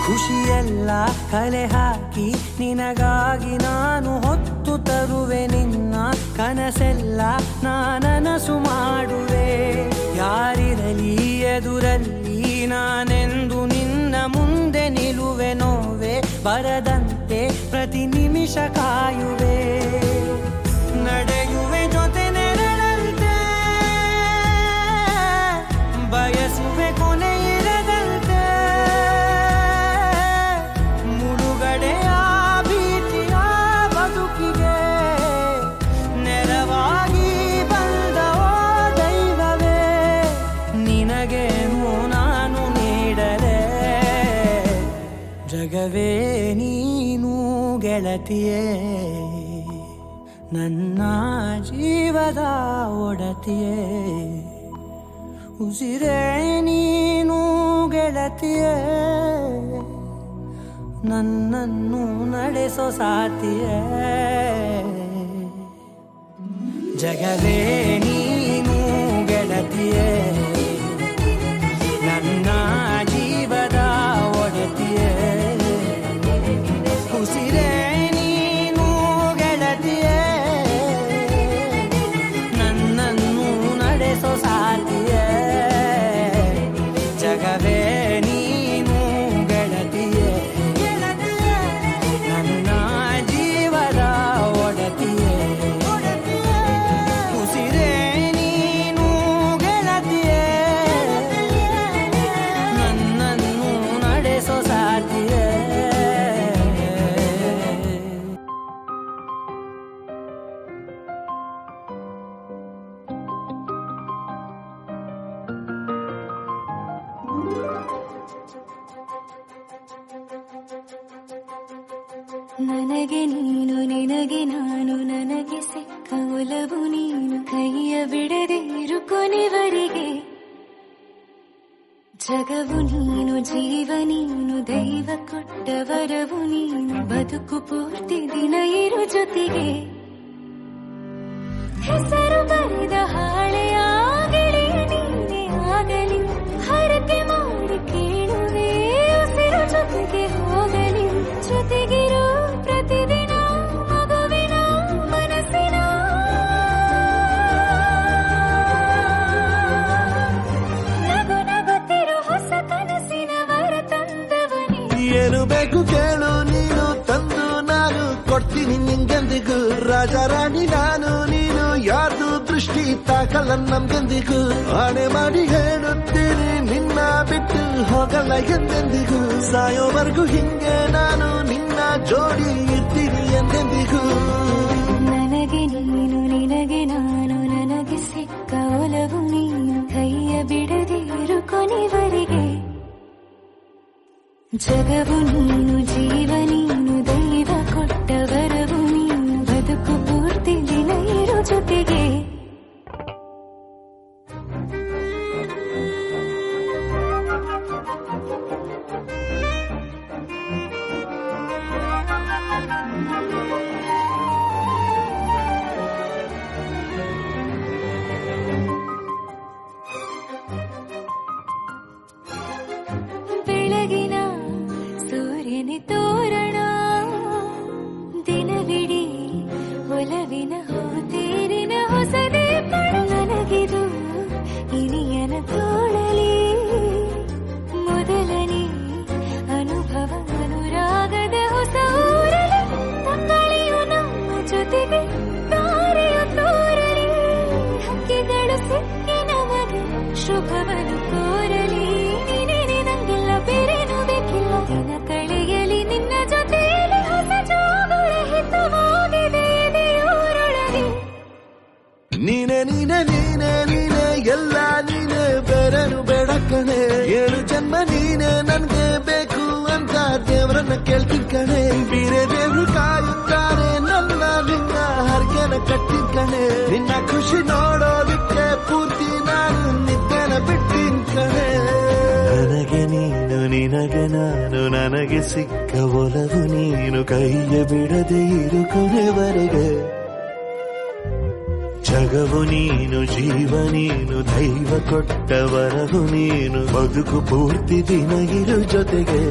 ಖುಷಿಯೆಲ್ಲ ಕಲೆ ಹಾಕಿ ನಿನಗಾಗಿ ನಾನು ಹೊತ್ತು ತರುವೆ ನಿನ್ನ ಕನಸೆಲ್ಲ ನಾನನಸು ಮಾಡುವೆ ಯಾರಿರಲಿ ಎದುರಲ್ಲಿ ನಾನೆಂದು ನಿನ್ನ ಮುಂದೆ ನಿಲ್ಲುವೆ ನೋವೆ ಬರದಂತೆ ಪ್ರತಿ ನಿಮಿಷ ಕಾಯುವೆ ನಡೆಯುವೆ ಜೊತೆ ನೆರಳಂತೆ ಬಯಸುವೆ ಕೊನೆ ಇರದಂತೆ ಮುಳುಗಡೆಯ ಭೀತಿಯ ಬದುಕಿಗೆ ಗೆಳತಿಯೇ ನನ್ನ ಜೀವದ ಒಡತಿಯೇ ಉಸಿರೇ ನೀನು ಗೆಳತಿಯೇ ನನ್ನನ್ನು ನಡೆಸೋ ಸಾತಿಯೇ ಜಗವೇ ನೀನು ಗೆಳತಿಯೇ ನನ್ನ ಜೀವದ ಒಡತಿಯೇ ಉಸಿರೇ ನೀನು ಗೆಳತಿಯೇ ನನ್ನನ್ನು ನಡೆಸೋ ಸಾತಿಯೇ ಜಗವೇ ನೀನು ಗೆಳತಿಯೇ ನನ್ನ ಜೀವದ ಒಡತಿಯೇ ಉಸಿರೇ ನೀನು ಗೆಳತಿಯೇ ನನ್ನನ್ನು ನಡೆಸೋ ಸಾತಿಯೇ ನನಗೆ ನೀನು ನಿನಗೆ ನಾನು ನನಗೆ ಸಿಕ್ಕ ಒಲವು ನೀನು ಕೈಯ ಬಿಡದೆ ಇರು ಕೊನೆವರೆಗೆ ಜಗವು ನೀನು ಜೀವ ನೀನು ದೈವ ಕೊಟ್ಟ ವರವು ನೀನು ಬದುಕು ಪೂರ್ತಿ ದಿನ ಇರು ಜೊತೆಗೆ ಹೆಸರು ಬರೆದ ಹಾಳೆಯಾಗಲಿ ನೀನೇ ಆಗಲಿ ಹರಕೆ ಮಾಡಿ ಕೇಳುವೆ ಉಸಿರು ಜೊತೆಗೆ ಹೋಗಲಿ ಜೊತೆಗಿರೋ ಪ್ರತಿದಿನ ಮಗುವಿನ ಮನಸ್ಸಿನ ನಗು ನಗುತ್ತಿರೋ ಹೊಸ ಕನಸಿನ ವರ ತಂದವನೇ ಏನು ಬೇಕು ಕೇಳು ನೀನು ತಂದು ನಾನು ಕೊಡ್ತೀನಿ ನಿಂಗೆಂದಿಗೂ ರಾಜ ರಾಣಿ ನಾನು ನೀನು ಯಾರ್ದು ದೃಷ್ಟಿ ತಾಕಲ್ಲ ನಮ್ಗೆಂದಿಗೂ ಆಣೆ ಮಾಡಿ ಹೇಳುತ್ತೀನಿ ನಿನ್ನ ಬಿಟ್ಟು ಹೋಗಲ್ಲ ಎಂದೆಂದಿಗೂ ಸಾಯೋವರೆಗೂ ಹಿಂಗೆ ನಾನು ನಿನ್ನ ಜೋಡಿ ಇರ್ತೀನಿ ಎಂದೆಂದಿಗೂ ನನಗೆ ನೀನು ನಿನಗೆ ನಾನು ನನಗೆ ಸಿಕ್ಕ ಒಲವು ನೀನು ಕೈಯ ಬಿಡದೆ ಇರು ಕೊನೆವರೆಗೆ ಜಗವು ನೀನು ಜೀವ ನೀನು ದೈವ ಕೊಟ್ಟ ವರವು ನೀನು ಬದುಕು ಪೂರ್ತಿ ದಿನ ಇರು ಜೊತೆಗೆ ಬೆಳಗಿನ ಸೂರ್ಯನ ತೋರಣ ದಿನವಿಡೀ ಒಲವಿನ ತೇರಿನ ಹೊಸದೇ ನನಗಿದು ಇನಿಯನ ತೋಳಲಿ ಮೊದಲನೇ ಅನುಭವ ಅನುರಾಗದ ಹೊಸ ಊರಲಿ ತಂಗಾಳಿಯು ನಮ್ಮ ಜೊತೆಗೆ ತಾರೆಯು ತೋರಲಿ ಹಕ್ಕಿಗಳು ಸಿಕ್ಕಿ ನಮಗೆ ಶುಭವನ್ನು ಕೋರಲಿ ನೀನೇ ನಂಗೆಲ್ಲ ಬೇರೇನು ಬೇಕಿಲ್ಲ ದಿನ ಕಳೆಯಲಿ ನಿನ್ನ ಜೊತೆಯಲ್ಲಿ ಹೊಸ ಜೋಗುಳ ಹಿತವಾಗಿದೆ ದೇವರೊಳಗೆ ನೀನೆ ನೀನೆ ನೀನೆ ನೀನೆ ಎಲ್ಲ ನೀನೆ ಬೇರೆನು ಬೇಡ ಕಣೆ ಏಳು ಜನ್ಮ ನೀನೆ ನನ್ಗೆ ಬೇಕು ಅಂತ ದೇವರನ್ನ ಕೇಳ್ತೀನಿ ಕಣೆ ಬೇರೆ ದೇವ್ರು ಕಾಯುತ್ತಾರೆ ನನ್ನ ನಿನ್ನ ಹರ್ಗೆನ ಕಟ್ಟಿನ ಕಣೆ ನಿನ್ನ ಖುಷಿ ನೋಡೋದಕ್ಕೆ ಪೂರ್ತಿ ನಾನು ನಿದ್ದೆನ ಬಿಟ್ಟಿನ್ ಕಣೆ ನನಗೆ ನೀನು ನಿನಗೆ ನಾನು ನನಗೆ ಸಿಕ್ಕ ಒಲವು ನೀನು ಕೈಯ ಬಿಡದೆ ಇರು ಕೊನೆವರೆಗೆ ಜಗವು ನೀನು ಜೀವ ನೀನು ದೈವ ಕೊಟ್ಟ ವರವು ನೀನು ಬದುಕು ಪೂರ್ತಿ ದಿನ ಇರು ಜೊತೆಗೆ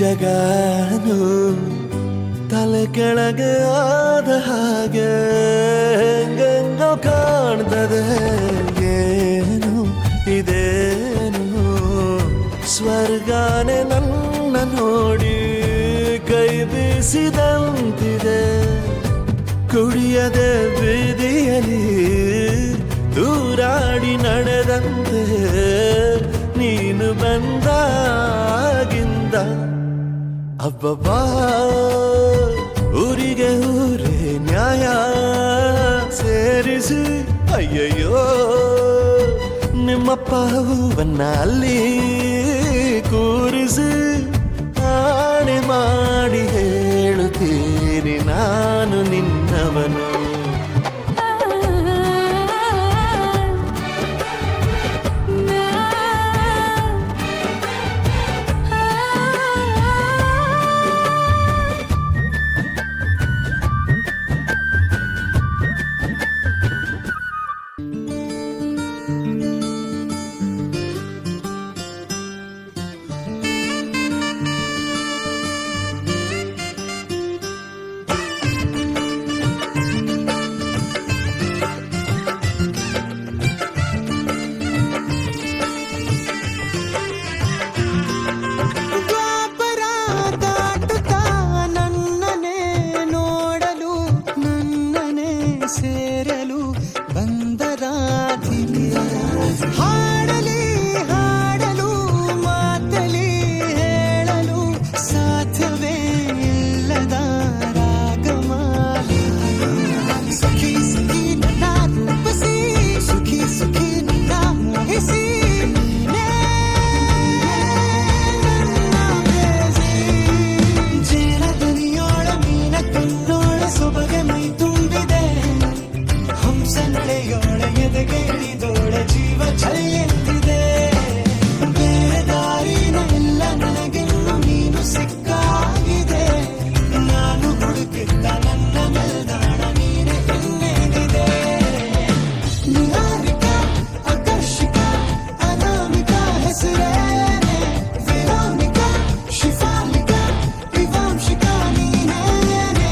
ಜಗನು ತಲೆ ಕೆಳಗೆ ಆದ ಹಾಗೆ ಹೆಂಗೆಂಗೋ ಕಾಣ್ತದೆ. ಏನು ಇದೇನು ಸ್ವರ್ಗಾನೆ ನನ್ನ ನೋಡಿ ಕೈ ಬೀಸಿದಂತಿದೆ. ಕುಡಿಯದೆ ಬೀದಿಯಲ್ಲಿ ದೂರಾಡಿ ನಡೆದಂತೆ ನೀನು ಬಂದಾಗಿಂದ ಅಬ್ಬಬ್ಬಾ ಊರಿಗೆ ಊರೇ ನ್ಯಾಯ ಸೇರಿಸಿ ಅಯ್ಯಯ್ಯೋ ನಿಮ್ಮಪ್ಪ ಹೂವನ್ನ ಅಲ್ಲಿ ಕೂರಿಸಿ ಆಣೆ ಮಾಡಿ ಹೇಳುತ್ತೀನಿ ನಾನು ನಿನ್ನವನು. ಸೇರಲು ಬಂದರಾಧಿನಿ ಹಾಡಲಿ ಹಾಡಲು ಮಾತಲಿ ಹೇಳಲು ಸಾಧ್ಯವೇ ಇಲ್ಲದ ರಾಗಮಾಲಿ. ಸುಖಿ ಸುಖಿ ನನ್ನ ರೂಪಿಸಿ ಸುಖಿ ಸುಖಿ ನನ್ನ ಮೋಹಿಸಿ ಜೇನದನಿಯೋಳ ಮೀನ ಕಣ್ಣೋಳ ಸೊಬಗೆ ಮೈ ತುಂಬಿದೆ. ಹಂಸ ನಡೆಯೋಳ ಎದೆಗೆ ಇಳಿದೋಳ ಜೀವ ಛಲೆಯೆಂದಿದೆ. ಬೇರೆ ದಾರಿನ ಎಲ್ಲ ನನಗೆನ್ನು ನೀನು ಸಿಕ್ಕಾಗಿದೆ. ನಾನು ಹುಡುಕಿದ್ದ ನನ್ನ ನಿಲ್ದಾಣ ನೀನೆ ಇನ್ನೇನಿದೆ. ನಿಹಾರಿಕ ಆಕರ್ಷಿಕ ಅನಾಮಿಕ ಹೆಸರೇನೆ ವಿರಾಮಿಕ ಶಿಫಾಲಿಕ ವಿವಾಂಶಿಕ ನೀನೇನೆ.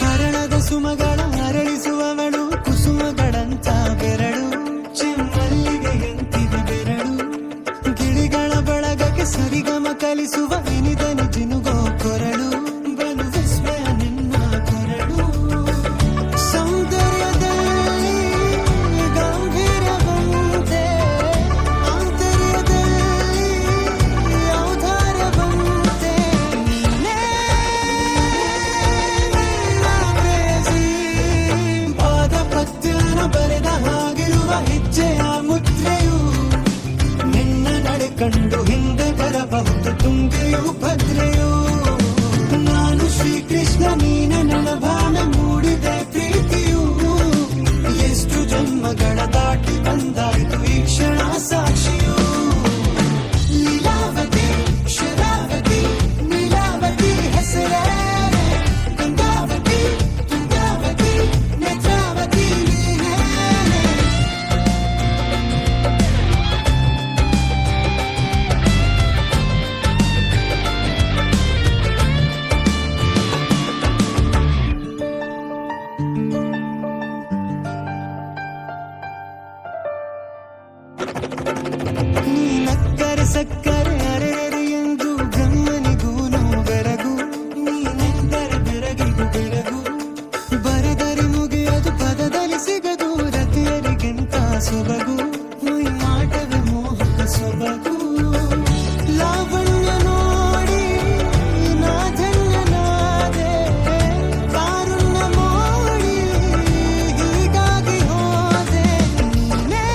ಹರಣದ ಸುಮಗಳ ಅರಳಿಸುವವಳು ಕುಸುಮಗಳಂತ ಬೆರಳು ಚೆಮ್ಮಲ್ಲಿಗೆ ಎಂತಿದೆ ಬೆರಳು. ಗಿಳಿಗಳ ಬಳಗಕ್ಕೆ ಸರಿಗಮ ಕಲಿಸುವ ಇನಿದನಿ ಜಿನುಗೋ ಕೊರಳು. ಬಲು ವಿಸ್ಮಯ ನಿನ್ನ ಕೊರಳು. ಸೌಂದರ್ಯದಲ್ಲಿ ಗಂಭೀರವಂತೆ ಆಂತರ್ಯದಲ್ಲಿ ಔದಾರ್ಯವಂತೆ ನೀನೇ ಪಾದ ಪದ್ಯನ ಬರೆದ ಹಾಗಿರುವ ಹೆಜ್ಜೆಯ ಮುದ್ರೆಯು. ನಿನ್ನ ನಡೆ ಕಂಡು ಹಿಂದೆ ಬರಬಹುದು ತುಂಗೆಯು ಭದ್ರೆಯು. ನಾನು ಶ್ರೀಕೃಷ್ಣ ನೀನೆ ನನ್ನ ಭಾವನೆ ಮೂಡಿದೆ ಪ್ರೀತಿಯು. ಎಷ್ಟು ಜನ್ಮಗಳ ದಾಟಿ ಬಂದಾಯಿತು ಈ ಕ್ಷಣ ಸಾಕ್ಷಿಯು. ಲೀಲಾವತಿ ಶರಾವತಿ ನೀಲಾವತಿ ಹೆಸರೇನೆ ಗಂಗಾವತಿ ತುಂಗಾವತಿ ನೇತ್ರಾವತಿ ನೀನೇನೆ. ನೀ ನಕ್ಕರೆ ಸಕ್ಕರೆ ಅರೆರೆ ಎಂದು ಬ್ರಹ್ಮನಿಗೂನು ಬೆರಗು. ನೀನೆಂದರೆ ಬೆರಗಿಗೂ ಬೆರಗು. ಬರೆದರೆ ಮುಗಿಯದು ಪದದಲ್ಲಿ ಸಿಗದು ರತಿಯರಿಗೆಂತ ಸೊಬಗು. ಮೈ ಮಾಟವೇ ಮೋಹಕ ಸೊಬಗು. ಲಾವಣ್ಯ ನೋಡಿ ನಾ ಧನ್ಯನಾದೆ. ಕಾರುಣ್ಯ ಮೋಡಿ ಹೀಗಾಗಿ ಹೋದೆ. ನೀನೇ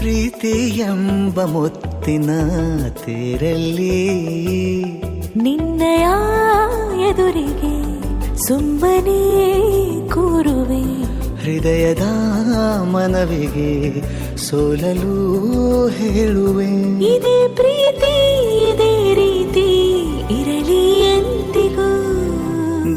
ಪ್ರೀತಿ ಎಂಬ ಮುತ್ತಿನ ತೇರಲ್ಲಿ ನಿನ್ನಯ ಎದುರಿಗೆ ಸುಮ್ಮನೆ ಕೂರುವೆ, ಹೃದಯದ ಮನವಿಗೆ ಸೋಲಲು ಹೇಳುವೆ. ಇದೇ ಪ್ರೀತಿ ಇದೇ ರೀತಿ ಇರಲಿ ಎಂದಿಗೂ.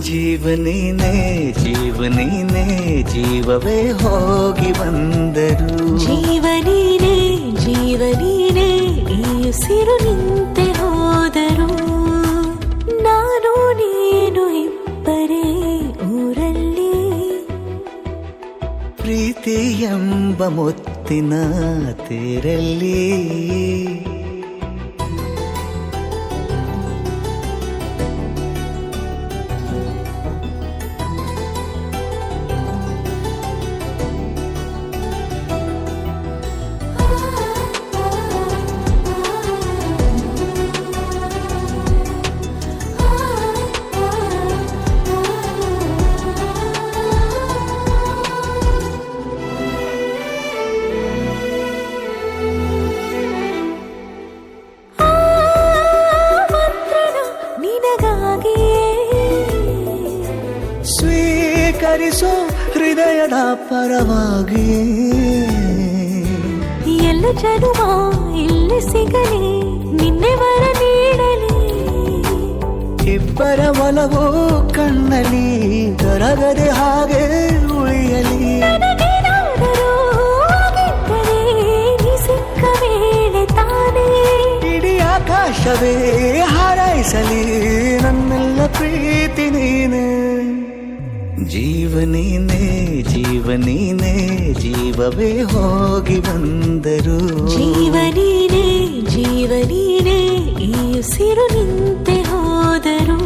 ಜೀವನೇನೆ ಜೀವನೇನೆ ಜೀವವೇ ಹೋಗಿ ಬಂದರು. ಜೀವನೀನೇ ಜೀವನೀನೇ ಈ ಉಸಿರು ನಿಂತೆ ಹೋದರು. ನಾನು ನೀನು ಇಬ್ಬರೇ ಊರಲ್ಲಿ. ಪ್ರೀತಿ ಎಂಬ ಮುತ್ತಿನ ತೇರಲ್ಲಿ ಸ್ವೀಕರಿಸೋ ಹೃದಯದ ಪರವಾಗಿ. ಎಲ್ಲ ಜನುಮ ಇಲ್ಲಿ ಸಿಗಲಿ, ನಿನ್ನೆ ವರ ನೀಡಲಿ. ಇಬ್ಬರ ಒಲವು ಕಣ್ಣಲ್ಲಿ ಕರಗದೆ ಹಾಗೆ ಉಳಿಯಲಿ. ನನಗೇನಾದರೂ ಆಗಿದ್ದರೆ ನೀ ಸಿಕ್ಕ ವೇಳೆ ತಾನೇ ಇಡೀ ಆಕಾಶವೇ ಹಾರೈಸಲಿ ನನ್ನೆಲ್ಲ ಪ್ರೀತಿ ನೀನೆ. ಜೀವನೇನೆ ಜೀವನೇನೆ ಜೀವವೇ ಹೋಗಿ ಬಂದರು. ಜೀವನೀನೇ ಜೀವನೀನೇ ಈ ಉಸಿರು ನಿಂತೆ ಹೋದರು.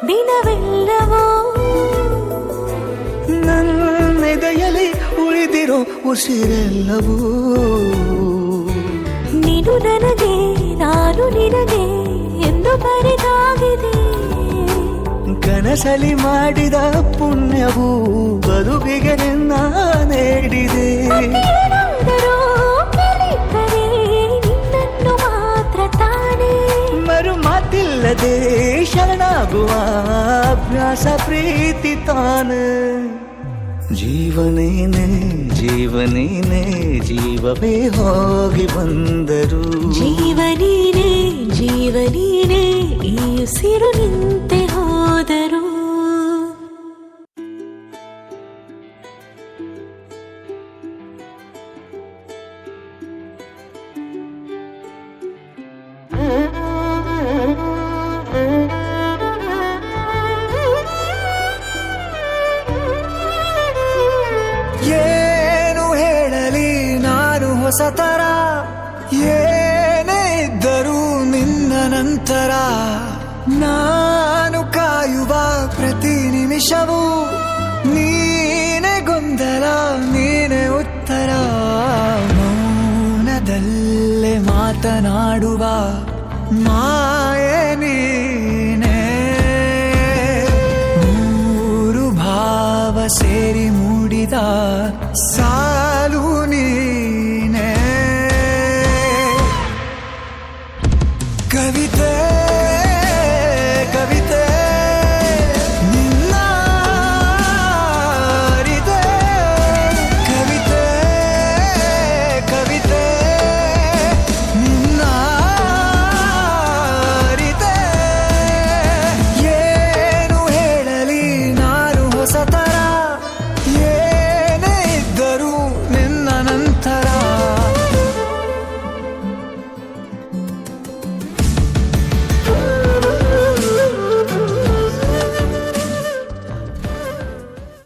ದಿನವೆಲ್ಲವೋ ನನ್ನೆದೆಯಲ್ಲಿ ಉಳಿದಿರೋ ಉಸಿರೆಲ್ಲವೂ ನೀನು ನನಗೆ ನಾನು ನಿನಗೆ ಎಂದು ಬರೆದಾಗಿದೆ. ಕನಸಲಿ ಮಾಡಿದ ಪುಣ್ಯವು ಬದುಕಿಗೆ ನಿನ್ನ ನೀಡಿದೆ. ಏನಾದರೂ ಕಲಿತರೆ ನಿನ್ನನ್ನು ಮಾತ್ರ ತಾನೇ. ಮರು ಮಾತಿಲ್ಲದೆ ಶರಣಾಗುವ ಅಭ್ಯಾಸ ಪ್ರೀತಿ ತಾನೆ. ಜೀವನೇನೆ ಜೀವನೇನೆ ಜೀವವೇ ಹೋಗಿ ಬಂದರು. ಜೀವನೀನೇ ಜೀವನೀನೇ ಈ ಉಸಿರು ನಿಂತೆ ಹೋದರು. ಏನು ಹೇಳಲಿ ನಾನು ಹೊಸತರ, ಏನೇ ಇದ್ದರೂ ನಿನ್ನ ನಂತರ. ನಾನು ಕಾಯುವ ಪ್ರತಿ ನಿಮಿಷವೂ ನೀನೇ ಗೊಂದಲ ನೀನೇ ಉತ್ತರ. ಮೌನದಲ್ಲೇ ಮಾತನಾಡುವ ಮಾಯೆ ನೀನೇ. ಮೂರು ಭಾವ ಸೇರಿ ಮೂಡಿದ